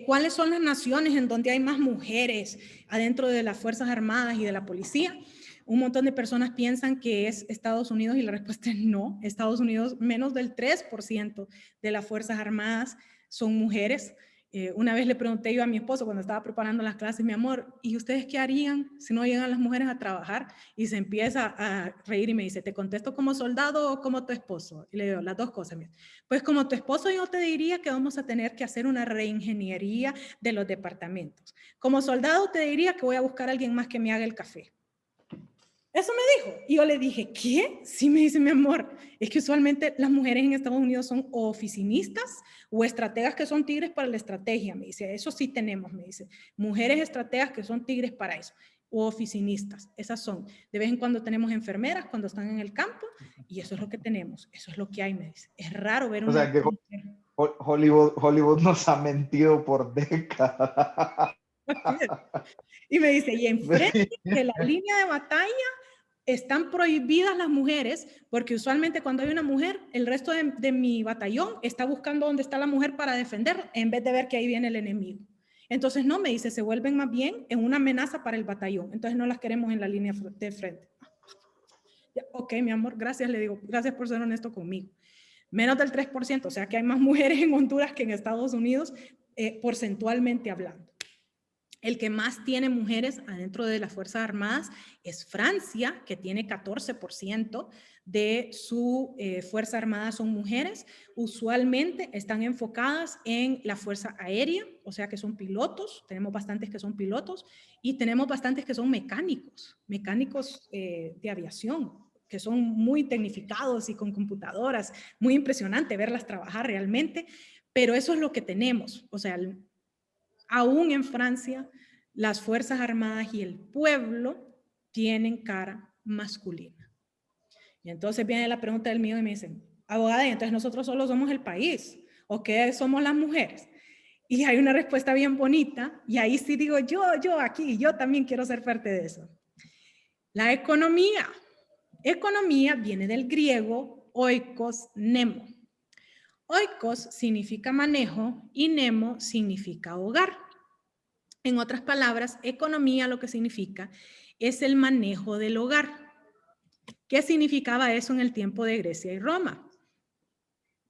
A: ¿Cuáles son las naciones en donde hay más mujeres adentro de las Fuerzas Armadas y de la policía? Un montón de personas piensan que es Estados Unidos y la respuesta es no. Estados Unidos, menos del 3% de las Fuerzas Armadas son mujeres. Una vez le pregunté yo a mi esposo cuando estaba preparando las clases, mi amor, ¿y ustedes qué harían si no llegan las mujeres a trabajar? Y se empieza a reír y me dice, ¿te contesto como soldado o como tu esposo? Y le digo, las dos cosas. Pues como tu esposo yo te diría que vamos a tener que hacer una reingeniería de los departamentos. Como soldado te diría que voy a buscar a alguien más que me haga el café. Eso me dijo. Y yo le dije, ¿qué? Sí, me dice, mi amor, es que usualmente las mujeres en Estados Unidos son o oficinistas o estrategas que son tigres para la estrategia. Me dice, eso sí tenemos, me dice. Mujeres estrategas que son tigres para eso. O oficinistas, esas son. De vez en cuando tenemos enfermeras cuando están en el campo y eso es lo que tenemos. Eso es lo que hay, me dice. Es raro ver una...
I: Hollywood nos ha mentido por décadas.
A: Y me dice, y enfrente de la línea de batalla están prohibidas las mujeres, porque usualmente cuando hay una mujer, el resto de mi batallón está buscando dónde está la mujer para defender, en vez de ver que ahí viene el enemigo. Entonces no, me dice, se vuelven más bien en una amenaza para el batallón. Entonces no las queremos en la línea de frente. Ok, mi amor, gracias, le digo, gracias por ser honesto conmigo. Menos del 3%, o sea que hay más mujeres en Honduras que en Estados Unidos, porcentualmente hablando. El que más tiene mujeres adentro de las Fuerzas Armadas es Francia, que tiene 14% de su Fuerza Armada son mujeres. Usualmente están enfocadas en la Fuerza Aérea, o sea que son pilotos. Tenemos bastantes que son pilotos y tenemos bastantes que son mecánicos de aviación, que son muy tecnificados y con computadoras. Muy impresionante verlas trabajar realmente, pero eso es lo que tenemos. O sea, aún en Francia, las Fuerzas Armadas y el pueblo tienen cara masculina. Y entonces viene la pregunta del mío y me dicen, abogada, ¿y entonces nosotros solo somos el país? ¿O qué somos las mujeres? Y hay una respuesta bien bonita, y ahí sí digo, yo también quiero ser parte de eso. La economía. Economía viene del griego oikos nemo. Oikos significa manejo y nemo significa hogar. En otras palabras, economía lo que significa es el manejo del hogar. ¿Qué significaba eso en el tiempo de Grecia y Roma?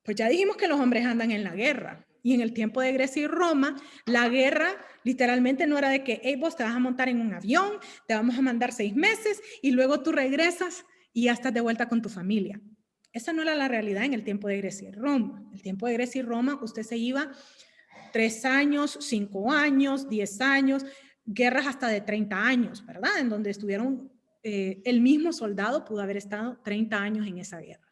A: Pues ya dijimos que los hombres andan en la guerra. Y en el tiempo de Grecia y Roma, la guerra literalmente no era de que, hey, vos te vas a montar en un avión, te vamos a mandar 6 meses y luego tú regresas y ya estás de vuelta con tu familia. Esa no era la realidad en el tiempo de Grecia y Roma. En el tiempo de Grecia y Roma, usted se iba 3 años, 5 años, 10 años, guerras hasta de 30 años, ¿verdad? En donde estuvieron, el mismo soldado pudo haber estado 30 años en esa guerra.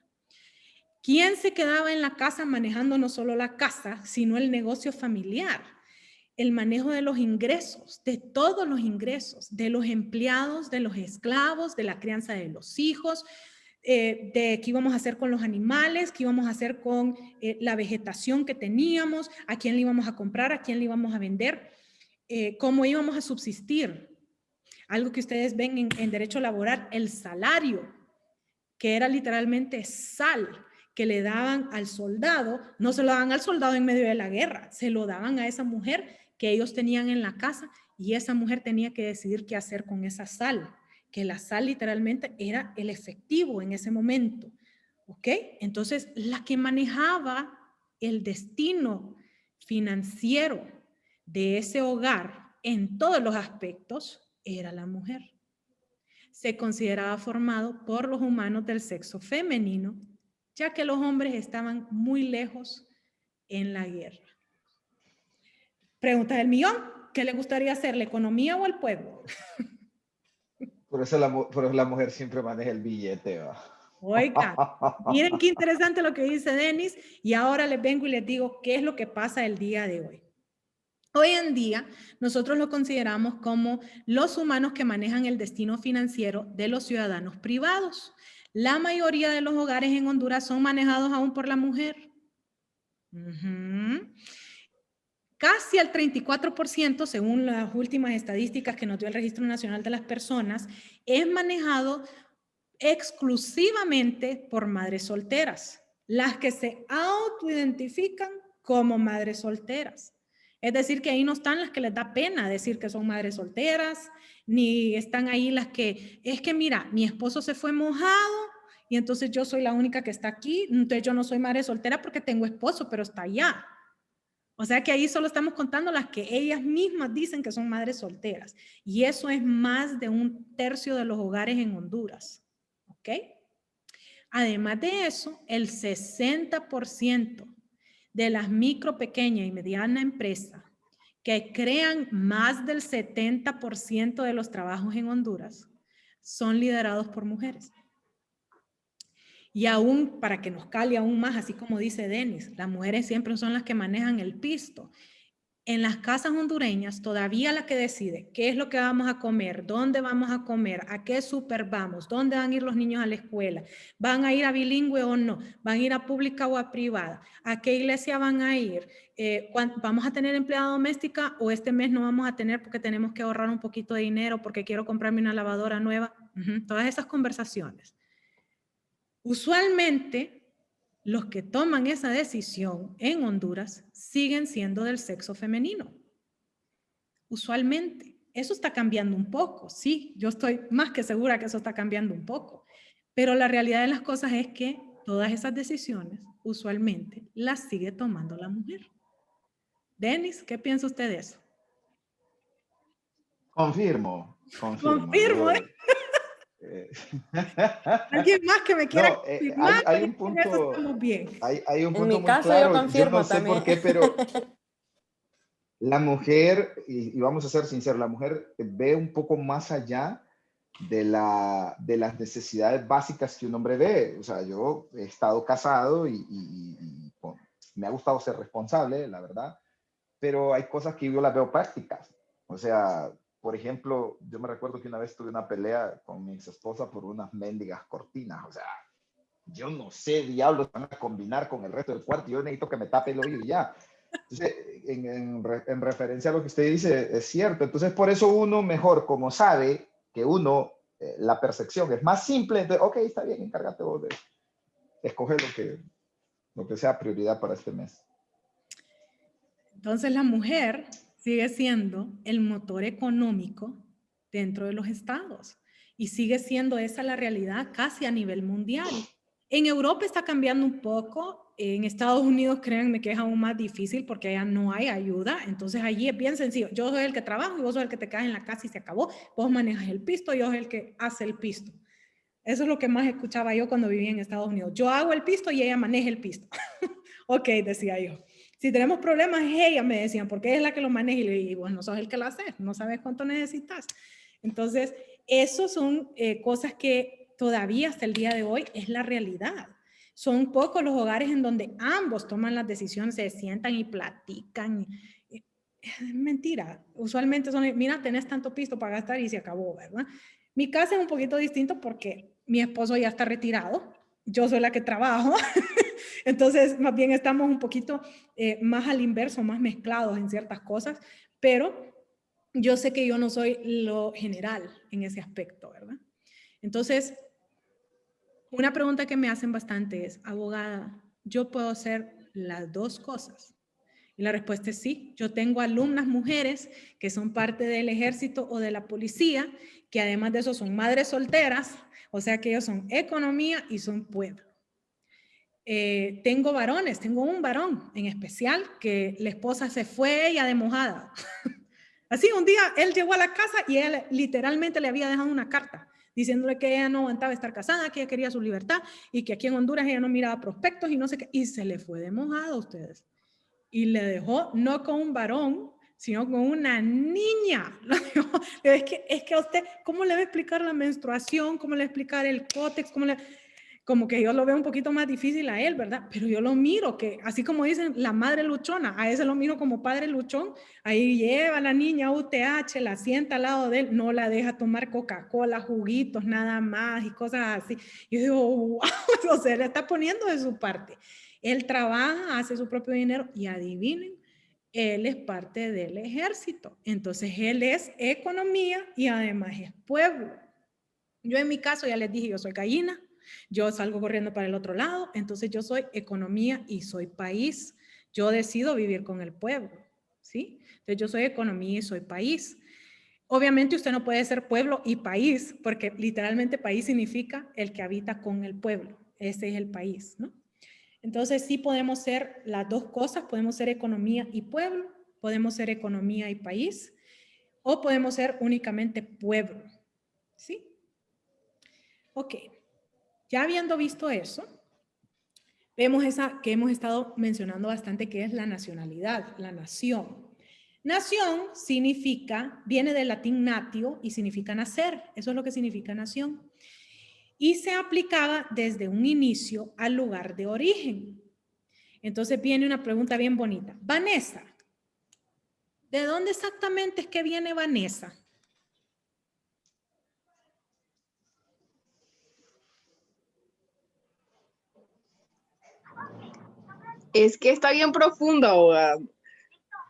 A: ¿Quién se quedaba en la casa manejando no solo la casa, sino el negocio familiar? El manejo de los ingresos, de todos los ingresos, de los empleados, de los esclavos, de la crianza de los hijos, de qué íbamos a hacer con los animales, qué íbamos a hacer con la vegetación que teníamos, a quién le íbamos a comprar, a quién le íbamos a vender, cómo íbamos a subsistir. Algo que ustedes ven en derecho laboral, el salario, que era literalmente sal que le daban al soldado. No se lo daban al soldado en medio de la guerra, se lo daban a esa mujer que ellos tenían en la casa y esa mujer tenía que decidir qué hacer con esa sal, que la sal literalmente era el efectivo en ese momento, ¿ok? Entonces, la que manejaba el destino financiero de ese hogar en todos los aspectos era la mujer. Se consideraba formado por los humanos del sexo femenino, ya que los hombres estaban muy lejos en la guerra. Pregunta del millón, ¿qué le gustaría hacer, la economía o el pueblo?
I: Por eso la mujer siempre maneja el billete, ¿va?
A: Oiga, miren qué interesante lo que dice Denis, y ahora les vengo y les digo qué es lo que pasa el día de hoy. Hoy en día, nosotros lo consideramos como los humanos que manejan el destino financiero de los ciudadanos privados. La mayoría de los hogares en Honduras son manejados aún por la mujer. Casi al 34%, según las últimas estadísticas que nos dio el Registro Nacional de las Personas, es manejado exclusivamente por madres solteras, las que se autoidentifican como madres solteras. Es decir, que ahí no están las que les da pena decir que son madres solteras, ni están ahí las que, es que mira, mi esposo se fue mojado y entonces yo soy la única que está aquí, entonces yo no soy madre soltera porque tengo esposo, pero está allá. O sea que ahí solo estamos contando las que ellas mismas dicen que son madres solteras. Y eso es más de 1/3 de los hogares en Honduras. ¿Ok? Además de eso, el 60% de las micro, pequeña y mediana empresas que crean más del 70% de los trabajos en Honduras son liderados por mujeres. Y aún, para que nos cale aún más, así como dice Denis, las mujeres siempre son las que manejan el pisto. En las casas hondureñas, todavía la que decide qué es lo que vamos a comer, dónde vamos a comer, a qué súper vamos, dónde van a ir los niños a la escuela, van a ir a bilingüe o no, van a ir a pública o a privada, a qué iglesia van a ir, vamos a tener empleada doméstica o este mes no vamos a tener porque tenemos que ahorrar un poquito de dinero porque quiero comprarme una lavadora nueva. Todas esas conversaciones. Usualmente, los que toman esa decisión en Honduras siguen siendo del sexo femenino. Usualmente. Eso está cambiando un poco, sí, yo estoy más que segura que eso está cambiando un poco. Pero la realidad de las cosas es que todas esas decisiones usualmente las sigue tomando la mujer. Denis, ¿qué piensa usted de eso?
I: Confirmo.
A: Confirmo, ¿eh? ¿Alguien más que me quiera confirmar?
I: Hay un punto,
A: bien.
I: Hay un punto
J: en mi
I: muy
J: caso
I: claro.
J: yo confirmo
I: no sé
J: también.
I: por qué, pero la mujer, y vamos a ser sinceros, la mujer ve un poco más allá de las necesidades básicas que un hombre ve. O sea, yo he estado casado y me ha gustado ser responsable, la verdad, pero hay cosas que yo las veo prácticas. O sea, por ejemplo, yo me recuerdo que una vez tuve una pelea con mi ex esposa por unas mendigas cortinas. O sea, yo no sé, diablos, van a combinar con el resto del cuarto. Yo necesito que me tape el oído y ya. Entonces, en referencia a lo que usted dice, es cierto. Entonces, por eso uno mejor, como sabe que uno, la percepción es más simple, entonces, ok, está bien, encárgate vos de escoger lo que sea prioridad para este mes.
A: Entonces, la mujer sigue siendo el motor económico dentro de los estados y sigue siendo esa la realidad casi a nivel mundial. En Europa está cambiando un poco, en Estados Unidos créanme que es aún más difícil porque allá no hay ayuda, entonces allí es bien sencillo, yo soy el que trabajo y vos sos el que te quedas en la casa y se acabó, vos manejas el pisto, yo soy el que hace el pisto. Eso es lo que más escuchaba yo cuando vivía en Estados Unidos, yo hago el pisto y ella maneja el pisto. Ok, decía yo. Si tenemos problemas, es ella, me decían, porque es la que lo maneja y le digo, bueno, no sos el que lo hace, no sabes cuánto necesitas. Entonces, eso son cosas que todavía hasta el día de hoy es la realidad. Son pocos los hogares en donde ambos toman las decisiones, se sientan y platican. Es mentira. Usualmente son, mira, tenés tanto pisto para gastar y se acabó, ¿verdad? Mi caso es un poquito distinto porque mi esposo ya está retirado, yo soy la que trabajo. Entonces, más bien estamos un poquito más al inverso, más mezclados en ciertas cosas, pero yo sé que yo no soy lo general en ese aspecto, ¿verdad? Entonces, una pregunta que me hacen bastante es, abogada, ¿yo puedo hacer las dos cosas? Y la respuesta es sí. Yo tengo alumnas mujeres que son parte del ejército o de la policía, que además de eso son madres solteras, o sea que ellos son economía y son pueblo. Tengo varones, tengo un varón en especial que la esposa se fue ella de mojada. Así un día él llegó a la casa y él literalmente le había dejado una carta diciéndole que ella no aguantaba estar casada, que ella quería su libertad y que aquí en Honduras ella no miraba prospectos y no sé qué, y se le fue de mojada a ustedes. Y le dejó no con un varón, sino con una niña. Es que a usted, ¿cómo le va a explicar la menstruación? ¿Cómo le va a explicar el cótex? Como que yo lo veo un poquito más difícil a él, ¿verdad? Pero yo lo miro, que así como dicen la madre luchona, a ese lo miro como padre luchón, ahí lleva a la niña a UTH, la sienta al lado de él, no la deja tomar Coca-Cola, juguitos, nada más y cosas así. Yo digo, wow, o sea, le está poniendo de su parte. Él trabaja, hace su propio dinero y adivinen, él es parte del ejército. Entonces, él es economía y además es pueblo. Yo en mi caso, ya les dije, yo soy gallina. Yo salgo corriendo para el otro lado, entonces yo soy economía y soy país. Yo decido vivir con el pueblo, ¿sí? Entonces yo soy economía y soy país. Obviamente usted no puede ser pueblo y país, porque literalmente país significa el que habita con el pueblo. Ese es el país, ¿no? Entonces sí podemos ser las dos cosas, podemos ser economía y pueblo, podemos ser economía y país, o podemos ser únicamente pueblo, ¿sí? Ok. Ya habiendo visto eso, vemos esa que hemos estado mencionando bastante, que es la nacionalidad, la nación. Nación significa, viene del latín natio y significa nacer, eso es lo que significa nación. Y se aplicaba desde un inicio al lugar de origen. Entonces viene una pregunta bien bonita. Vanessa, ¿De dónde exactamente es que viene Vanessa?
K: Es que está bien profunda, abogada.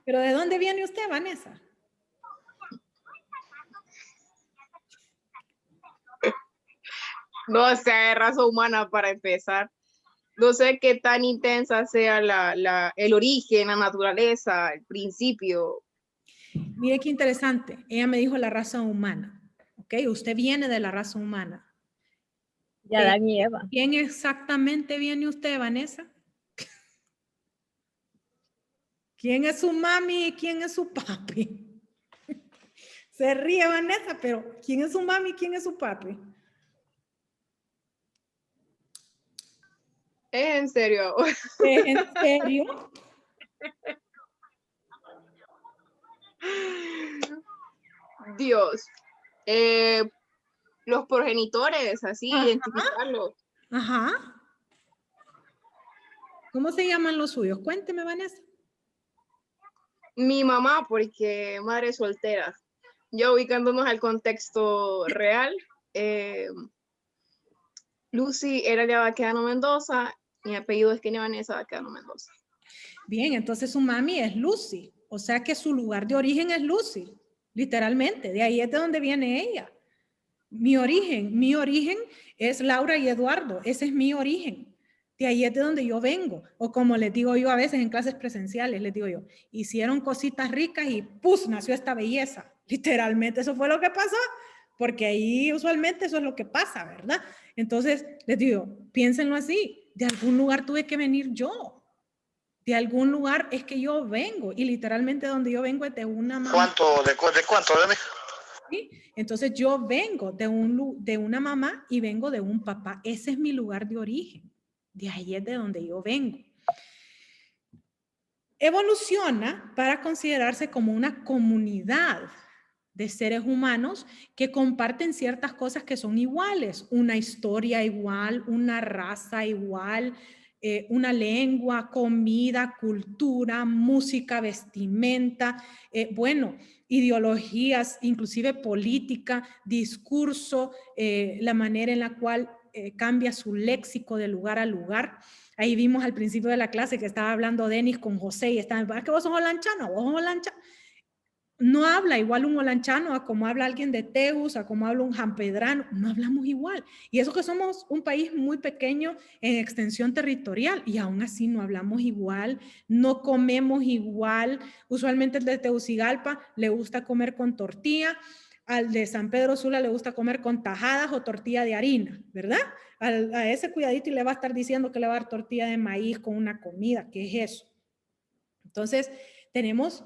A: ¿Pero de dónde viene usted, Vanessa?
K: No sé, raza humana para empezar. No sé qué tan intensa sea el origen, la naturaleza, el principio.
A: Mire qué interesante. Ella me dijo la raza humana. ¿Ok? Usted viene de la raza humana.
H: Y Adán y Eva.
A: ¿Quién exactamente viene usted, Vanessa? ¿Quién es su mami y quién es su papi? Se ríe Vanessa, pero ¿quién es su mami y quién es su papi?
K: ¿Es en serio?
A: ¿Es en serio?
K: Dios. Los progenitores, así,
A: Ajá.
K: identificarlos.
A: Ajá. ¿Cómo se llaman los suyos? Cuénteme, Vanessa.
K: Mi mamá, porque madre soltera. Ya ubicándonos al contexto real, Lucy era de Baquedano Mendoza, mi apellido es Kenia Vanessa Baquedano Mendoza.
A: Bien, entonces su mami es Lucy, o sea que su lugar de origen es Lucy, literalmente, de ahí es de donde viene ella. Mi origen es Laura y Eduardo, ese es mi origen, de ahí es de donde yo vengo, o como les digo yo a veces en clases presenciales, les digo yo, hicieron cositas ricas y ¡pus! Nació esta belleza, literalmente eso fue lo que pasó, porque ahí usualmente eso es lo que pasa, ¿verdad? Entonces, les digo, piénsenlo así, de algún lugar tuve que venir yo. De algún lugar es que yo vengo y literalmente donde yo vengo es de una mamá.
L: ¿De cuánto?
A: ¿Sí? Entonces yo vengo de una mamá y vengo de un papá. Ese es mi lugar de origen. De ahí es de donde yo vengo. Evoluciona para considerarse como una comunidad de seres humanos que comparten ciertas cosas que son iguales. Una historia igual, una raza igual, una lengua, comida, cultura, música, vestimenta, bueno, ideologías, inclusive política, discurso, la manera en la cual cambia su léxico de lugar a lugar. Ahí vimos al principio de la clase que estaba hablando Denis con José y estaban, ¿es que vos sos holanchano? ¿Vos sos holanchano? No habla igual un holanchano a como habla alguien de Tegus, a como habla un jampedrano, no hablamos igual. Y eso que somos un país muy pequeño en extensión territorial y aún así no hablamos igual, no comemos igual. Usualmente el de Tegucigalpa le gusta comer con tortilla, al de San Pedro Sula le gusta comer con tajadas o tortilla de harina, ¿verdad? A ese cuidadito y le va a estar diciendo que le va a dar tortilla de maíz con una comida, ¿qué es eso? Entonces, tenemos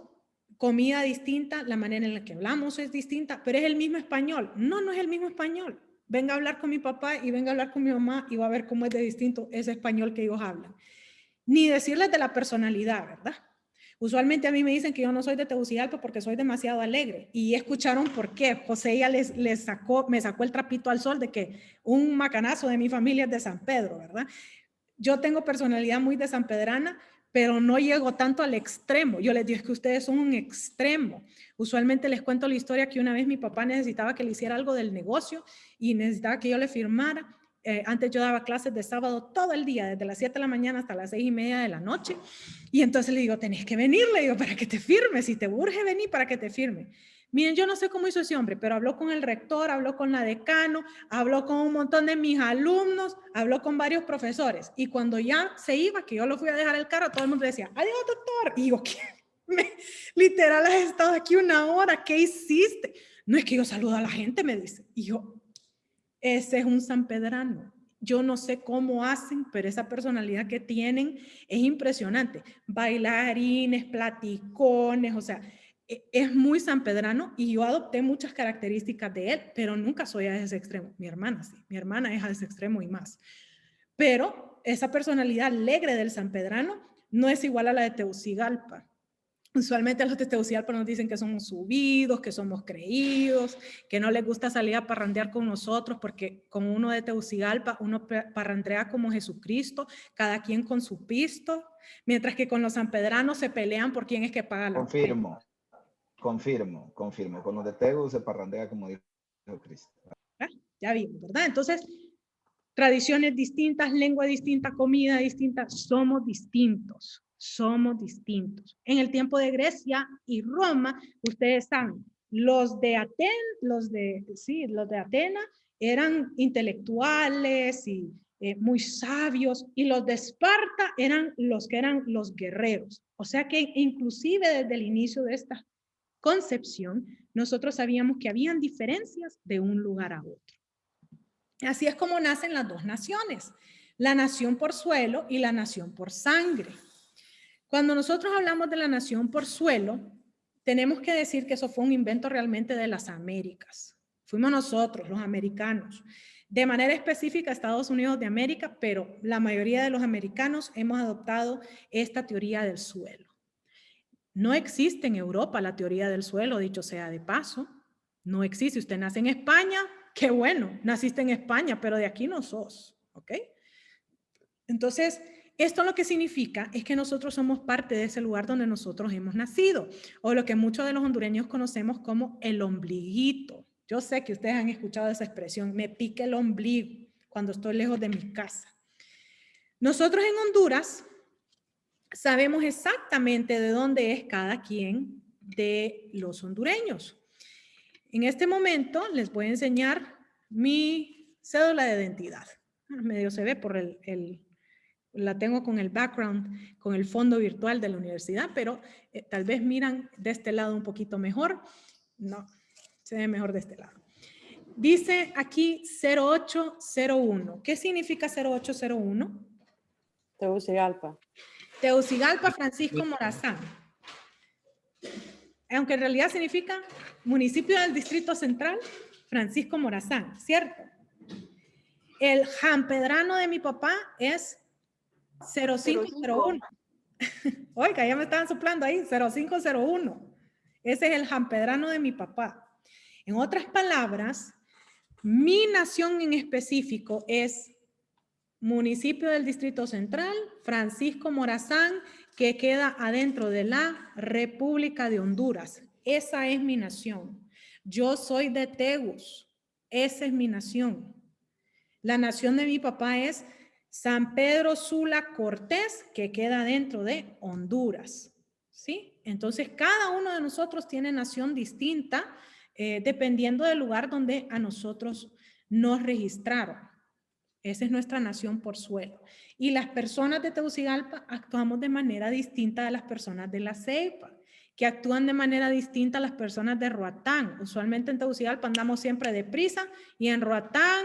A: comida distinta, la manera en la que hablamos es distinta, pero es el mismo español. No, no es el mismo español. Venga a hablar con mi papá y venga a hablar con mi mamá y va a ver cómo es de distinto ese español que ellos hablan. Ni decirles de la personalidad, ¿verdad? Usualmente a mí me dicen que yo no soy de Tegucigalpa porque soy demasiado alegre. Y escucharon por qué. José ya me sacó el trapito al sol de que un macanazo de mi familia es de San Pedro, ¿verdad? Yo tengo personalidad muy de sanpedrana, pero no llego tanto al extremo. Yo les digo, es que ustedes son un extremo. Usualmente les cuento la historia que una vez mi papá necesitaba que le hiciera algo del negocio y necesitaba que yo le firmara. Antes yo daba clases de sábado todo el día, desde las 7 de la mañana hasta las 6:30 de la noche. Y entonces le digo, tenés que venir, le digo, para que te firme. Si te urge venir, para que te firme. Miren, yo no sé cómo hizo ese hombre, pero habló con el rector, habló con la decano, habló con un montón de mis alumnos, habló con varios profesores. Y cuando ya se iba, que yo lo fui a dejar el carro, todo el mundo decía, adiós, doctor. Y digo, ¿qué? Literal, has estado aquí 1 hora, ¿qué hiciste? No es que yo saludo a la gente, me dice. Y yo, ese es un sanpedrano. Yo no sé cómo hacen, pero esa personalidad que tienen es impresionante. Bailarines, platicones, o sea, es muy sanpedrano y yo adopté muchas características de él, pero nunca soy a ese extremo. Mi hermana sí, mi hermana es a ese extremo y más. Pero esa personalidad alegre del sanpedrano no es igual a la de Tegucigalpa. Usualmente los de Tegucigalpa nos dicen que somos subidos, que somos creídos, que no les gusta salir a parrandear con nosotros porque con uno de Tegucigalpa uno parrandea como Jesucristo, cada quien con su pisto, mientras que con los sanpedranos se pelean por quién es que paga la
I: Confirmo. Confirmo. Con los de Tegu se parrandea como dijo Cristo.
A: Ya vimos, ¿verdad? Entonces, tradiciones distintas, lengua distinta, comida distinta, somos distintos. Somos distintos. En el tiempo de Grecia y Roma, ustedes saben, los de Atenas eran intelectuales y muy sabios, y los de Esparta eran los que eran los guerreros. O sea que inclusive desde el inicio de esta concepción, nosotros sabíamos que habían diferencias de un lugar a otro. Así es como nacen las dos naciones, la nación por suelo y la nación por sangre. Cuando nosotros hablamos de la nación por suelo, tenemos que decir que eso fue un invento realmente de las Américas. Fuimos nosotros, los americanos, de manera específica Estados Unidos de América, pero la mayoría de los americanos hemos adoptado esta teoría del suelo. No existe en Europa la teoría del suelo, dicho sea de paso. No existe. Usted nace en España, qué bueno, naciste en España, pero de aquí no sos, ¿ok? Entonces, esto lo que significa es que nosotros somos parte de ese lugar donde nosotros hemos nacido, o lo que muchos de los hondureños conocemos como el ombliguito. Yo sé que ustedes han escuchado esa expresión, me pica el ombligo cuando estoy lejos de mi casa. Nosotros en Honduras sabemos exactamente de dónde es cada quien de los hondureños. En este momento les voy a enseñar mi cédula de identidad. Medio se ve por la tengo con el background, con el fondo virtual de la universidad, pero tal vez miran de este lado un poquito mejor. No, se ve mejor de este lado. Dice aquí 0801. ¿Qué significa 0801?
J: Tegucigalpa.
A: Tegucigalpa, Francisco Morazán. Aunque en realidad significa municipio del Distrito Central, Francisco Morazán, ¿cierto? El jampedrano de mi papá es 0501. Oiga, ya me estaban soplando ahí, 0501. Ese es el jampedrano de mi papá. En otras palabras, mi nación en específico es municipio del Distrito Central, Francisco Morazán, que queda adentro de la República de Honduras. Esa es mi nación. Yo soy de Tegus. Esa es mi nación. La nación de mi papá es San Pedro Sula Cortés, que queda dentro de Honduras. ¿Sí? Entonces, cada uno de nosotros tiene nación distinta dependiendo del lugar donde a nosotros nos registraron. Esa es nuestra nación por suelo. Y las personas de Tegucigalpa actuamos de manera distinta a las personas de la Ceiba, que actúan de manera distinta a las personas de Roatán. Usualmente en Tegucigalpa andamos siempre deprisa y en Roatán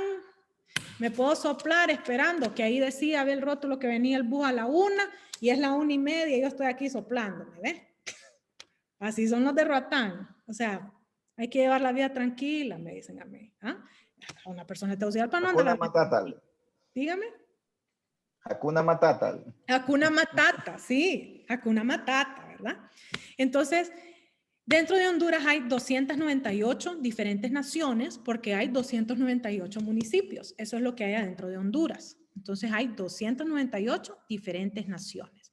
A: me puedo soplar esperando, que ahí decía, había el rótulo que venía el bus a la 1 y es la 1:30 y yo estoy aquí soplándome, ¿ves? Así son los de Roatán. O sea, hay que llevar la vida tranquila, me dicen a mí. ¿Ah? Una persona de Tegucigalpa no anda.
I: Hakuna Matata.
A: Dígame.
I: Hakuna Matata.
A: Hakuna Matata, sí. Hakuna Matata, ¿verdad? Entonces, dentro de Honduras hay 298 diferentes naciones porque hay 298 municipios. Eso es lo que hay adentro de Honduras. Entonces, hay 298 diferentes naciones.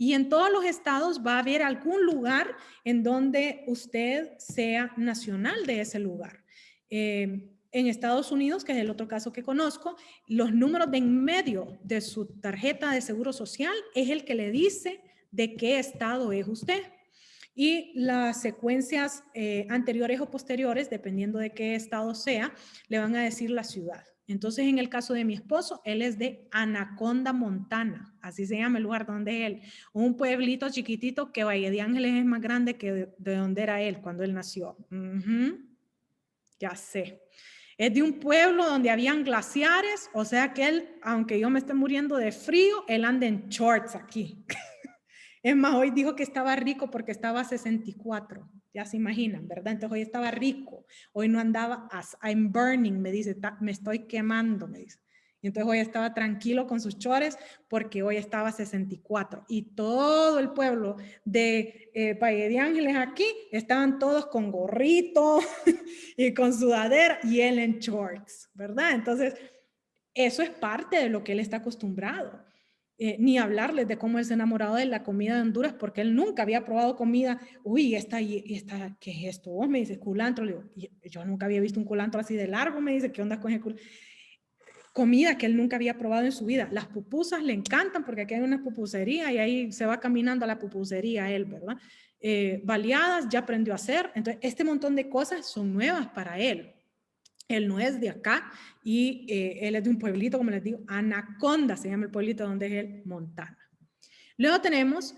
A: Y en todos los estados va a haber algún lugar en donde usted sea nacional de ese lugar. En Estados Unidos, que es el otro caso que conozco, los números de en medio de su tarjeta de seguro social es el que le dice de qué estado es usted. Y las secuencias anteriores o posteriores, dependiendo de qué estado sea, le van a decir la ciudad. Entonces, en el caso de mi esposo, él es de Anaconda, Montana. Así se llama el lugar donde él. Un pueblito chiquitito que Valle de Ángeles es más grande que de donde era él cuando él nació. Ya sé. Es de un pueblo donde habían glaciares, o sea que él, aunque yo me esté muriendo de frío, él anda en shorts aquí. Es más, hoy dijo que estaba rico porque estaba a 64. Ya se imaginan, ¿verdad? Entonces hoy estaba rico. Hoy no andaba I'm burning, me dice, me estoy quemando, me dice. Y entonces hoy estaba tranquilo con sus chores porque hoy estaba a 64. Y todo el pueblo de Valle de Ángeles aquí estaban todos con gorrito y con sudadera y él en shorts, ¿verdad? Entonces, eso es parte de lo que él está acostumbrado. ni hablarles de cómo él se enamorado de la comida de Honduras, porque él nunca había probado comida. Uy, esta, ¿qué es esto? Vos me dices culantro. Le digo, yo nunca había visto un culantro así de largo. Me dice, ¿qué onda con el culantro? Comida que él nunca había probado en su vida. Las pupusas le encantan porque aquí hay una pupusería y ahí se va caminando a la pupusería él, ¿verdad? Baleadas ya aprendió a hacer. Entonces, este montón de cosas son nuevas para él. Él no es de acá y él es de un pueblito, como les digo, Anaconda se llama el pueblito donde es él, Montana. Luego tenemos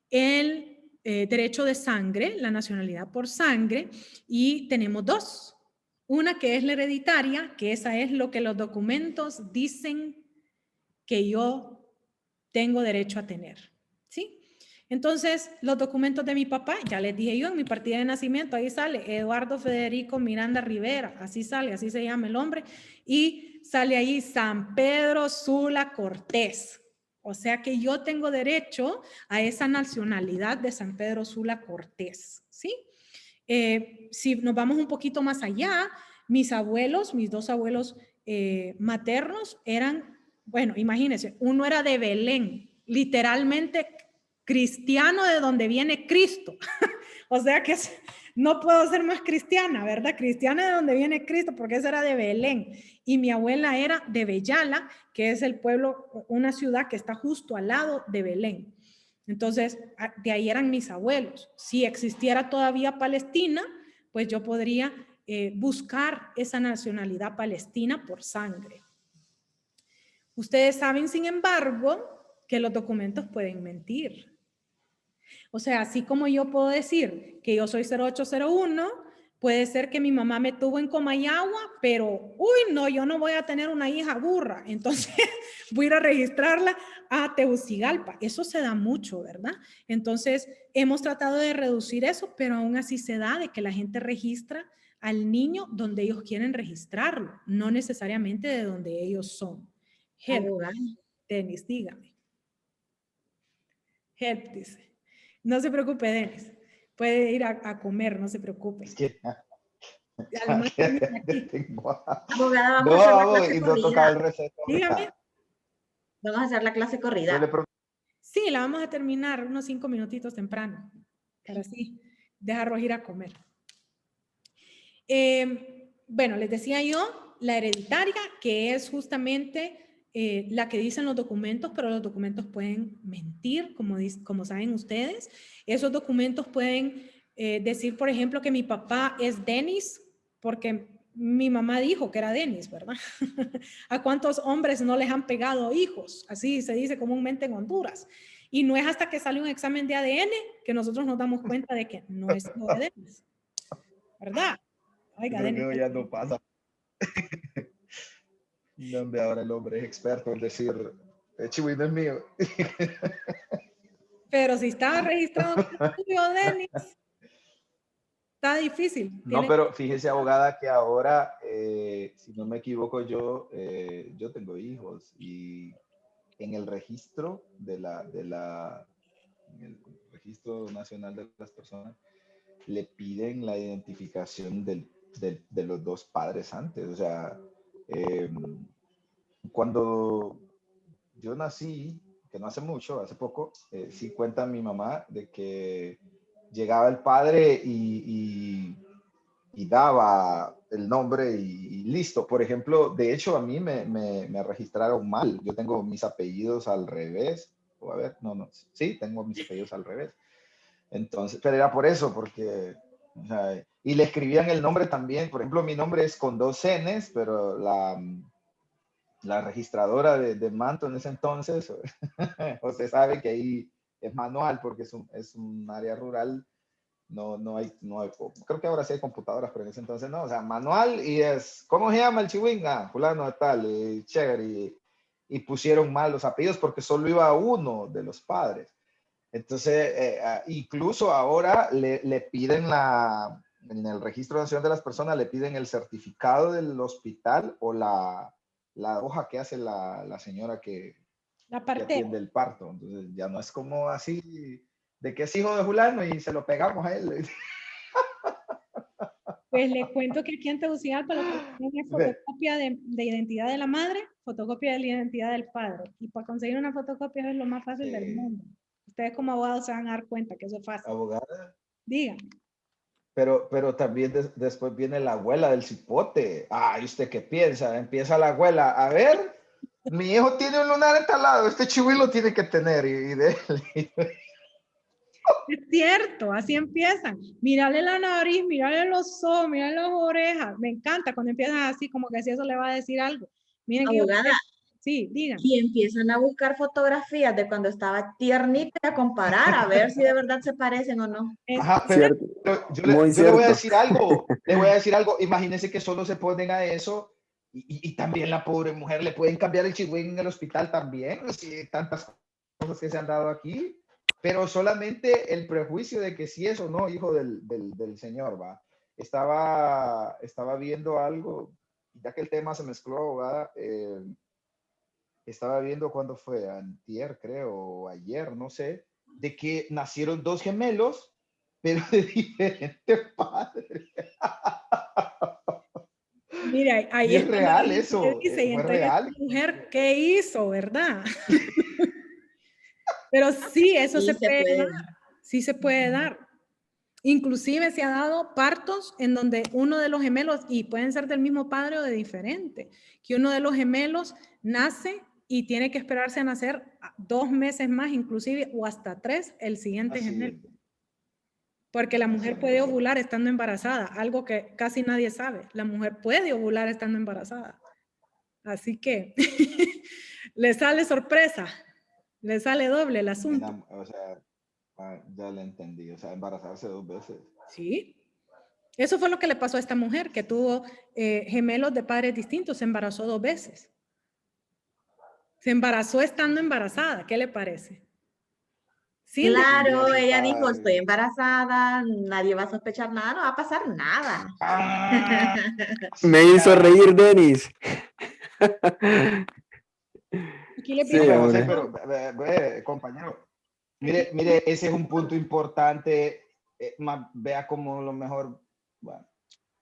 A: el derecho de sangre, la nacionalidad por sangre, y tenemos dos. Una que es la hereditaria, que esa es lo que los documentos dicen que yo tengo derecho a tener, ¿sí? Entonces, los documentos de mi papá, ya les dije yo, en mi partida de nacimiento, ahí sale Eduardo Federico Miranda Rivera, así sale, así se llama el hombre, y sale ahí San Pedro Sula Cortés. O sea que yo tengo derecho a esa nacionalidad de San Pedro Sula Cortés, ¿sí? Si nos vamos un poquito más allá, mis abuelos, mis dos abuelos maternos eran, bueno, imagínense, uno era de Belén, literalmente cristiano de donde viene Cristo. O sea que no puedo ser más cristiana, ¿verdad? Cristiana de donde viene Cristo, porque esa era de Belén. Y mi abuela era de Bellala, que es el pueblo, una ciudad que está justo al lado de Belén. Entonces, de ahí eran mis abuelos. Si existiera todavía Palestina, pues yo podría buscar esa nacionalidad palestina por sangre. Ustedes saben, sin embargo, que los documentos pueden mentir. O sea, así como yo puedo decir que yo soy 0801, puede ser que mi mamá me tuvo en Comayagua, pero, uy, no, yo no voy a tener una hija burra, entonces voy a ir a registrarla a Tegucigalpa. Eso se da mucho, ¿verdad? Entonces, hemos tratado de reducir eso, pero aún así se da de que la gente registra al niño donde ellos quieren registrarlo, no necesariamente de donde ellos son. Help, Denis, dígame. Help, dice. No se preocupe, Denis. Puede ir a comer, no se preocupe.
I: Es que...
A: Además,
C: abogada, vamos a hacer la clase
I: y no toca el receto.
A: Dígame.
C: Vamos a hacer la clase corrida.
A: Sí, la vamos a terminar unos 5 minutitos temprano, para así dejarlos ir a comer. Bueno, les decía yo, la hereditaria, que es justamente la que dicen los documentos, pero los documentos pueden mentir, como saben ustedes. Esos documentos pueden decir, por ejemplo, que mi papá es Denis, porque mi mamá dijo que era Denis, ¿verdad? ¿A cuántos hombres no les han pegado hijos? Así se dice comúnmente en Honduras. Y no es hasta que sale un examen de ADN que nosotros nos damos cuenta de que no es hijo de Denis, ¿verdad? Oiga,
I: Creo
A: Denis,
I: que ya no pasa. Donde ahora el hombre es experto en decir, Chihuahua no es mío.
A: Pero si estaba registrado tuyo, Denis, está difícil.
I: No, pero fíjese, abogada, que ahora, si no me equivoco, yo tengo hijos y en el registro en el registro nacional de las personas, le piden la identificación de los dos padres antes. O sea, cuando yo nací, que no hace mucho, hace poco, sí cuenta mi mamá de que llegaba el padre y daba el nombre y listo. Por ejemplo, de hecho, a mí me registraron mal. Yo tengo mis apellidos al revés. O a ver, no, sí, tengo mis apellidos al revés. Entonces, pero era por eso, porque... O sea, y le escribían el nombre también. Por ejemplo, mi nombre es con 2 Ns, pero la registradora de Manto en ese entonces, usted sabe que ahí es manual porque es un área rural. No hay, creo que ahora sí hay computadoras, pero en ese entonces no. O sea, manual y es, ¿cómo se llama el chihuinga? Fulano tal, chévere. Y pusieron mal los apellidos porque solo iba uno de los padres. Entonces, incluso ahora le piden en el Registro Nacional de las Personas, le piden el certificado del hospital o la hoja que hace la señora que atiende el parto. Entonces, ya no es como así, de que es hijo de fulano y se lo pegamos a él.
A: Pues le cuento que aquí en Tegucigalpa lo que tienen es fotocopia de identidad de la madre fotocopia de la identidad del padre. Y para conseguir una fotocopia es lo más fácil del mundo. Ustedes como abogados se van a dar cuenta que eso es fácil.
I: Abogada.
A: Digan.
I: Pero también después viene la abuela del cipote. Ay, ¿usted qué piensa? Empieza la abuela. A ver, mi hijo tiene un lunar entalado. Este chihuilo tiene que tener.
A: Es cierto, así empiezan. Mírale la nariz, mírale los ojos, mírale las orejas. Me encanta cuando empiezan así, como que si eso le va a decir algo. Miren que
C: Abogada,
A: sí, digan.
C: y empiezan a buscar fotografías de cuando estaba tiernita a comparar, a ver si de verdad se parecen o no.
I: Ajá, pero yo le voy a decir algo. Le voy a decir algo. Imagínense que solo se ponen a eso y también la pobre mujer le pueden cambiar el chihuín en el hospital también. Sí, tantas cosas que se han dado aquí. Pero solamente el prejuicio de que sí es o no hijo del señor, ¿va? Estaba viendo algo, ya que el tema se mezcló, abogada, estaba viendo cuándo fue, antier creo, o ayer, no sé, de que nacieron 2 gemelos, pero de diferentes padres.
A: Mira, ahí
I: y es real eso,
A: dice, y
I: fue
A: entonces
I: real.
A: esta mujer, ¿qué hizo, verdad? Pero sí, eso
C: Sí,
A: se
C: se
A: puede
C: puede.
A: dar, sí se puede dar. Inclusive se ha dado partos en donde uno de los gemelos, y pueden ser del mismo padre o de diferente, que uno de los gemelos nace y tiene que esperarse a nacer 2 meses más, inclusive, o hasta 3, el siguiente
I: Así
A: gemelo.
I: es.
A: Porque la mujer puede ovular estando embarazada, algo que casi nadie sabe. La mujer puede ovular estando embarazada. Así que le sale sorpresa, le sale doble el asunto.
I: O sea, ya le entendí, o sea, embarazarse 2 veces.
A: Sí. Eso fue lo que le pasó a esta mujer, que tuvo gemelos de padres distintos, se embarazó 2 veces. Se embarazó estando embarazada, ¿qué le parece? Sí,
C: Claro, ella dijo, estoy embarazada, nadie va a sospechar nada, no va a pasar nada.
L: Me hizo reír, Denis.
A: Aquí le
L: Sí,
A: pido
L: hombre.
I: pero compañero, mire, ese es un punto importante. Vea como lo mejor, bueno,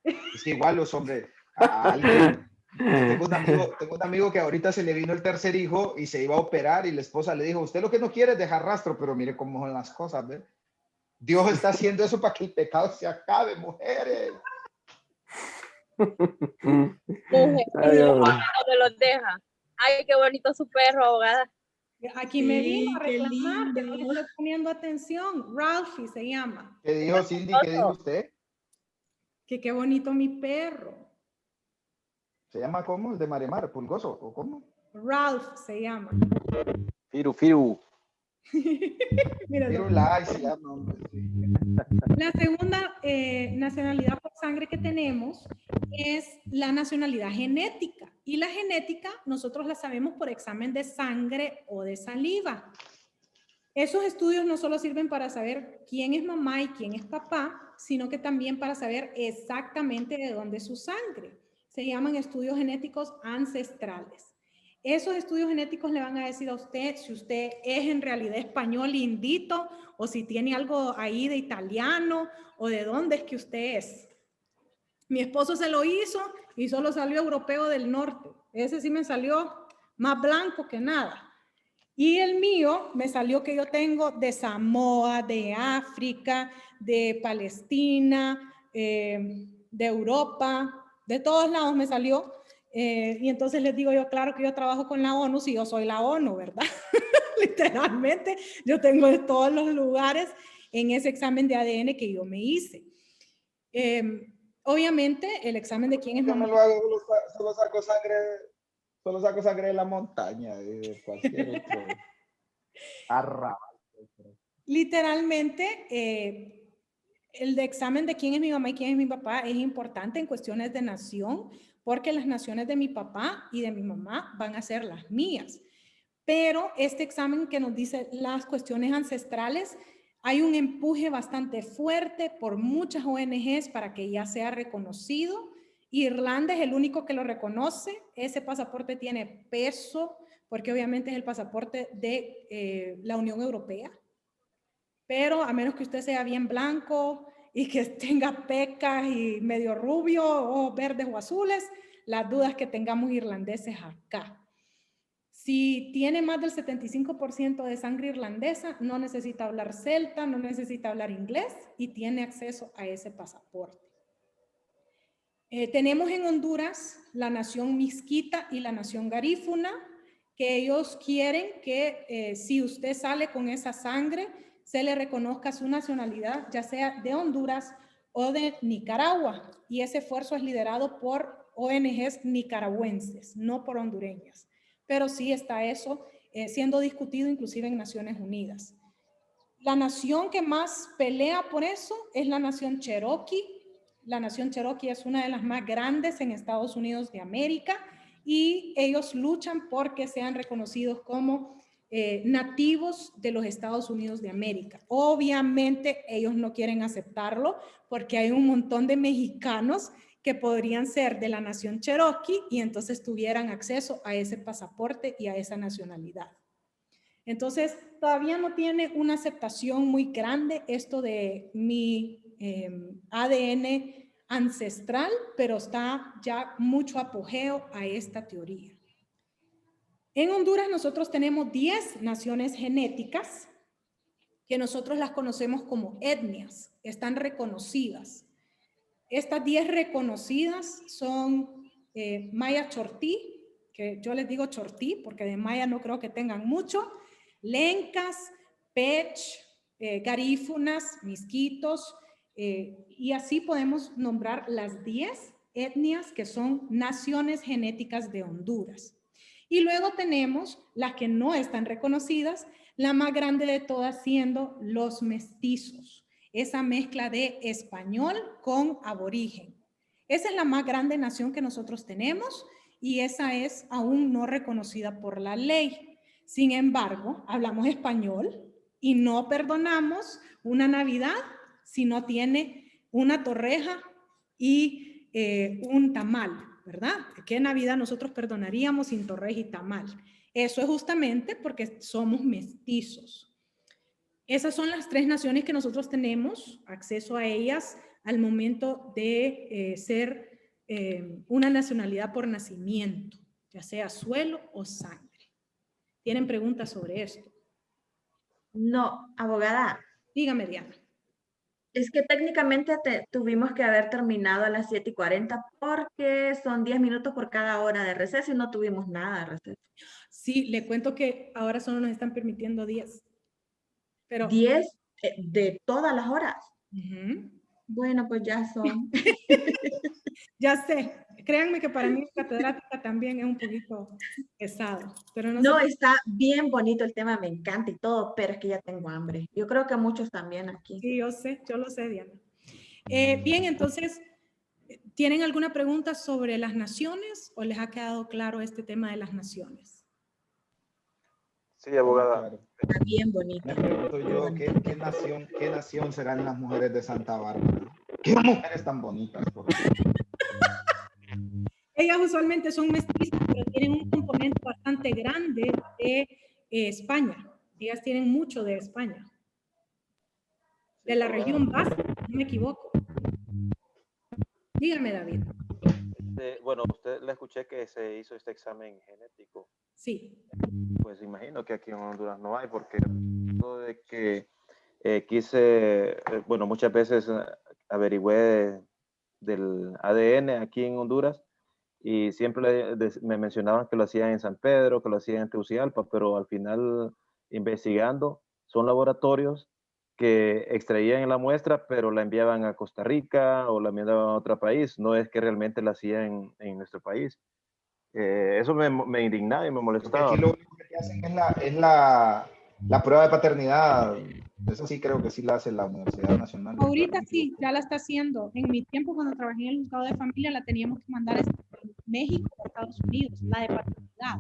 I: es que igual los hombres, a alguien, tengo un amigo que ahorita se le vino el tercer hijo y se iba a operar y la esposa le dijo, usted lo que no quiere es dejar rastro, pero mire cómo son las cosas, ¿ve? Dios está haciendo eso para que el pecado se acabe, mujeres.
H: Ay, ¿dónde los deja? Ay, qué bonito su perro, abogada.
A: Aquí
C: Sí,
A: me vino a
C: qué
A: reclamar que no le
C: lindo.
A: estoy poniendo atención. Ralphie se llama.
I: ¿Qué dijo Cindy? ¿Qué dijo usted?
A: Que qué bonito mi perro.
I: ¿Se llama cómo? ¿El de Marimar? ¿Pulgoso? ¿O cómo?
A: Ralph se llama.
L: Firu.
A: Míralo.
I: Firulai se llama, hombre.
A: La segunda nacionalidad por sangre que tenemos es la nacionalidad genética. Y la genética nosotros la sabemos por examen de sangre o de saliva. Esos estudios no solo sirven para saber quién es mamá y quién es papá, sino que también para saber exactamente de dónde es su sangre. Se llaman estudios genéticos ancestrales. Esos estudios genéticos le van a decir a usted si usted es en realidad español indito o si tiene algo ahí de italiano o de dónde es que usted es. Mi esposo se lo hizo y solo salió europeo del norte. Ese sí me salió más blanco que nada. Y el mío me salió que yo tengo de Samoa, de África, de Palestina, de Europa, de todos lados me salió. Y entonces les digo yo, claro que yo trabajo con la ONU, si yo soy la ONU, ¿verdad? Literalmente, yo tengo de todos los lugares en ese examen de ADN que yo me hice. Obviamente, el examen de quién es mamá.
I: Yo me lo hago, solo saco sangre de la montaña y de cualquier otro arrabal.
A: Literalmente, el de examen de quién es mi mamá y quién es mi papá es importante en cuestiones de nación, porque las naciones de mi papá y de mi mamá van a ser las mías. Pero este examen que nos dice las cuestiones ancestrales, hay un empuje bastante fuerte por muchas ONGs para que ya sea reconocido. Irlanda es el único que lo reconoce. Ese pasaporte tiene peso porque obviamente es el pasaporte de la Unión Europea. Pero a menos que usted sea bien blanco y que tenga pecas y medio rubio, ojos verdes o azules, las dudas que tengamos irlandeses acá. Si tiene más del 75% de sangre irlandesa, no necesita hablar celta, no necesita hablar inglés y tiene acceso a ese pasaporte. Tenemos en Honduras la nación Miskita y la nación Garífuna, que ellos quieren que si usted sale con esa sangre, se le reconozca su nacionalidad, ya sea de Honduras o de Nicaragua. Y ese esfuerzo es liderado por ONGs nicaragüenses, no por hondureñas. Pero sí está eso siendo discutido inclusive en Naciones Unidas. La nación que más pelea por eso es la nación Cherokee. La nación Cherokee es una de las más grandes en Estados Unidos de América y ellos luchan porque sean reconocidos como nativos de los Estados Unidos de América. Obviamente ellos no quieren aceptarlo porque hay un montón de mexicanos que podrían ser de la nación Cherokee y entonces tuvieran acceso a ese pasaporte y a esa nacionalidad. Entonces, todavía no tiene una aceptación muy grande esto de mi ADN ancestral, pero está ya mucho apogeo a esta teoría. En Honduras nosotros tenemos 10 naciones genéticas que nosotros las conocemos como etnias, están reconocidas. Estas 10 reconocidas son Maya Chortí, que yo les digo Chortí porque de Maya no creo que tengan mucho, Lencas, Pech, Garífunas, Misquitos, y así podemos nombrar las 10 etnias que son naciones genéticas de Honduras. Y luego tenemos las que no están reconocidas, la más grande de todas siendo los mestizos, esa mezcla de español con aborigen. Esa es la más grande nación que nosotros tenemos y esa es aún no reconocida por la ley. Sin embargo, hablamos español y no perdonamos una Navidad si no tiene una torreja y un tamal, ¿verdad? ¿Qué Navidad nosotros perdonaríamos sin torreja y tamal? Eso es justamente porque somos mestizos. Esas son las 3 naciones que nosotros tenemos acceso a ellas al momento de ser una nacionalidad por nacimiento, ya sea suelo o sangre. ¿Tienen preguntas sobre esto?
C: No, abogada.
A: Dígame, Diana.
C: Es que técnicamente tuvimos que haber terminado a las 7:40 porque son 10 minutos por cada hora de receso y no tuvimos nada de receso.
A: Sí, le cuento que ahora solo nos están permitiendo 10. Pero
C: 10 de todas las horas. Bueno, pues ya son.
A: Ya sé. Créanme que para mí catedrática también es un poquito pesado. Pero
C: no está bien bonito el tema, me encanta y todo, pero es que ya tengo hambre. Yo creo que muchos también aquí.
A: Sí, yo sé, yo lo sé, Diana. Bien, entonces, ¿tienen alguna pregunta sobre las naciones o les ha quedado claro este tema de las naciones?
E: Sí, abogada.
C: Está bien bonito.
I: Me pregunto yo, ¿qué nación serán las mujeres de Santa Bárbara? ¿Qué mujeres tan bonitas?
A: Ellas usualmente son mestizas, pero tienen un componente bastante grande de España. Ellas tienen mucho de España. De la región Vasca, no me equivoco. Dígame, David.
E: Bueno, usted le escuché que se hizo este examen genético.
A: Sí.
E: Pues imagino que aquí en Honduras no hay, porque de que quise, bueno, muchas veces averigüé del ADN aquí en Honduras y siempre me mencionaban que lo hacían en San Pedro, que lo hacían en Tegucigalpa, pero al final investigando son laboratorios que extraían la muestra, pero la enviaban a Costa Rica o la enviaban a otro país, no es que realmente la hacían en nuestro país. Eso me indignaba y me molestaba.
I: Porque aquí lo único que hacen es la prueba de paternidad. Eso sí creo que sí la hace la Universidad Nacional.
A: Ahorita sí, ya la está haciendo. En mi tiempo, cuando trabajé en el juzgado de familia, la teníamos que mandar a México o Estados Unidos, la de paternidad.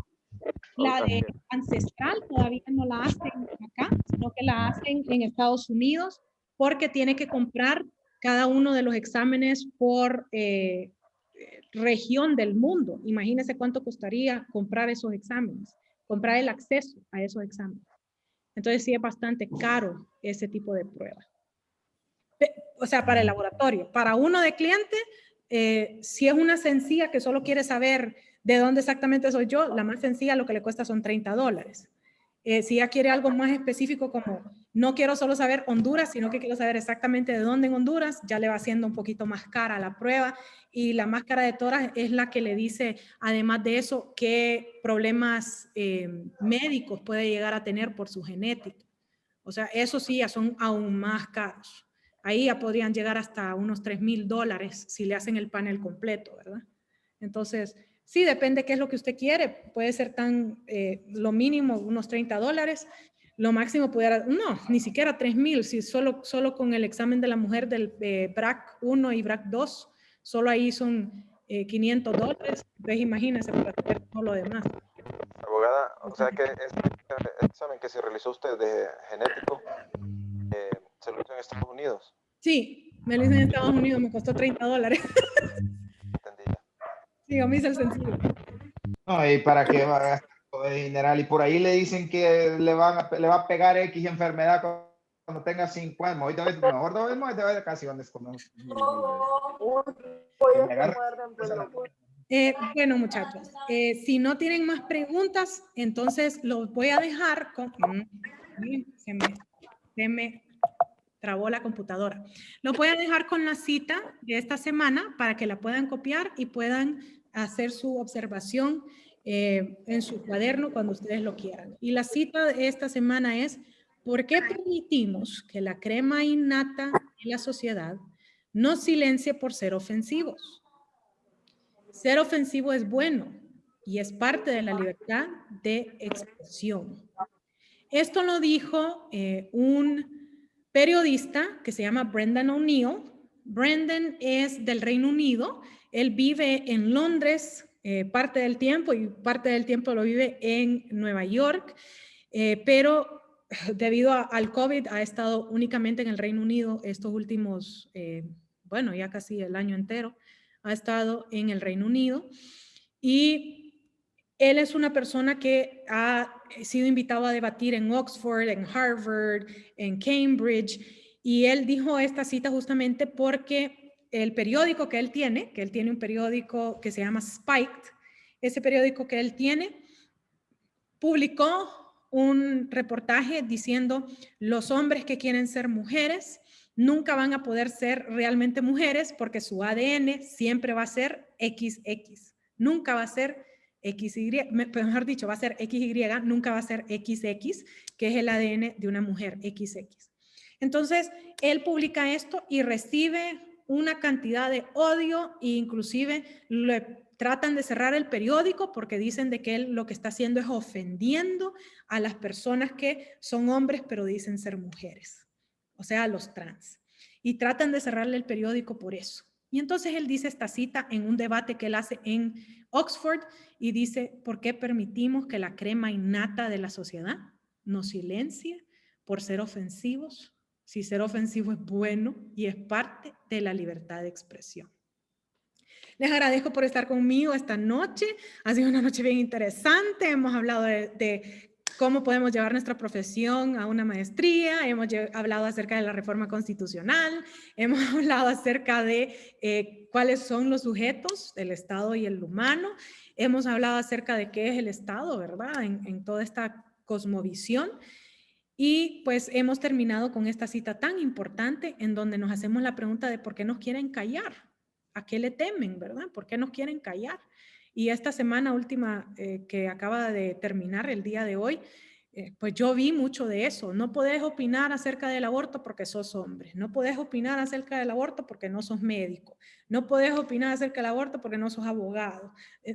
A: La de ancestral todavía no la hacen acá, sino que la hacen en Estados Unidos porque tiene que comprar cada uno de los exámenes por región del mundo. Imagínense cuánto costaría comprar esos exámenes, comprar el acceso a esos exámenes. Entonces sí es bastante caro ese tipo de prueba. O sea, para el laboratorio. Para uno de cliente, si es una sencilla que solo quiere saber ¿De dónde exactamente soy yo? La más sencilla lo que le cuesta son $30. Si ya quiere algo más específico como no quiero solo saber Honduras, sino que quiero saber exactamente de dónde en Honduras, ya le va haciendo un poquito más cara la prueba, y la más cara de todas es la que le dice, además de eso, qué problemas médicos puede llegar a tener por su genética. O sea, eso sí ya son aún más caros. Ahí ya podrían llegar hasta unos $3,000 si le hacen el panel completo, ¿verdad? Entonces, sí, depende qué es lo que usted quiere. Puede ser lo mínimo, unos $30. Lo máximo pudiera, no, ni siquiera 3,000, si solo con el examen de la mujer del BRAC 1 y BRAC 2, solo ahí son $500. Entonces, imagínense para hacer todo lo demás.
E: Abogada, o sea que este examen que se realizó usted de genético, ¿se lo hizo en Estados Unidos?
A: Sí, me lo hice en Estados Unidos, me costó $30.
E: Entendí.
A: Sí, yo me hice el sencillo.
I: No, y para qué va a gastar todo el dineral, y por ahí le dicen que le va a pegar X enfermedad cuando tenga 50, mejor casi donde
A: bueno, muchachos, si no tienen más preguntas, entonces los voy a dejar con... Se me trabó la computadora. Los voy a dejar con la cita de esta semana para que la puedan copiar y puedan hacer su observación en su cuaderno cuando ustedes lo quieran. Y la cita de esta semana es: ¿por qué permitimos que la crema innata de la sociedad nos silencie por ser ofensivos? Ser ofensivo es bueno y es parte de la libertad de expresión. Esto lo dijo un periodista que se llama Brendan O'Neill. Brendan es del Reino Unido. Él vive en Londres parte del tiempo, y parte del tiempo lo vive en Nueva York, pero debido al COVID ha estado únicamente en el Reino Unido estos últimos, bueno, ya casi el año entero ha estado en el Reino Unido, y él es una persona que ha sido invitado a debatir en Oxford, en Harvard, en Cambridge, y él dijo esta cita justamente porque el periódico que él tiene un periódico que se llama Spiked, ese periódico que él tiene, publicó un reportaje diciendo: los hombres que quieren ser mujeres nunca van a poder ser realmente mujeres porque su ADN siempre va a ser XX, nunca va a ser XY, mejor dicho, va a ser XY, nunca va a ser XX, que es el ADN de una mujer, XX. Entonces, él publica esto y recibe una cantidad de odio, e inclusive le tratan de cerrar el periódico porque dicen de que él lo que está haciendo es ofendiendo a las personas que son hombres pero dicen ser mujeres, o sea, a los trans. Y tratan de cerrarle el periódico por eso. Y entonces él dice esta cita en un debate que él hace en Oxford y dice: ¿por qué permitimos que la crema innata de la sociedad nos silencie por ser ofensivos? Si ser ofensivo es bueno y es parte de la libertad de expresión. Les agradezco por estar conmigo esta noche. Ha sido una noche bien interesante. Hemos hablado de cómo podemos llevar nuestra profesión a una maestría. Hemos hablado acerca de la reforma constitucional. Hemos hablado acerca de cuáles son los sujetos del Estado y el humano. Hemos hablado acerca de qué es el Estado, ¿verdad? En toda esta cosmovisión. Y pues hemos terminado con esta cita tan importante en donde nos hacemos la pregunta de por qué nos quieren callar. ¿A qué le temen, verdad? ¿Por qué nos quieren callar? Y esta semana última que acaba de terminar el día de hoy, pues yo vi mucho de eso. No podés opinar acerca del aborto porque sos hombre. No podés opinar acerca del aborto porque no sos médico. No podés opinar acerca del aborto porque no sos abogado.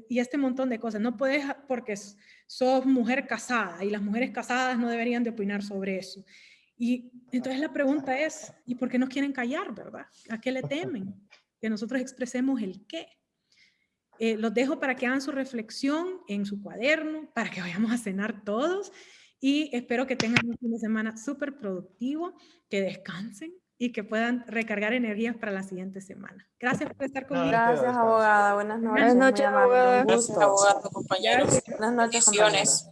A: Y este montón de cosas. No podés porque sos mujer casada y las mujeres casadas no deberían de opinar sobre eso. Y entonces la pregunta es, ¿y por qué nos quieren callar, verdad? ¿A qué le temen? Que nosotros expresemos el qué. Los dejo para que hagan su reflexión en su cuaderno, para que vayamos a cenar todos, y espero que tengan un fin de semana súper productivo, que descansen y que puedan recargar energías para la siguiente semana. Gracias por estar conmigo.
J: Gracias, abogada. Buenas noches.
H: Buenas noches, abogada.
J: Gracias, abogada,
H: compañeros.
J: Buenas noches, compañeros.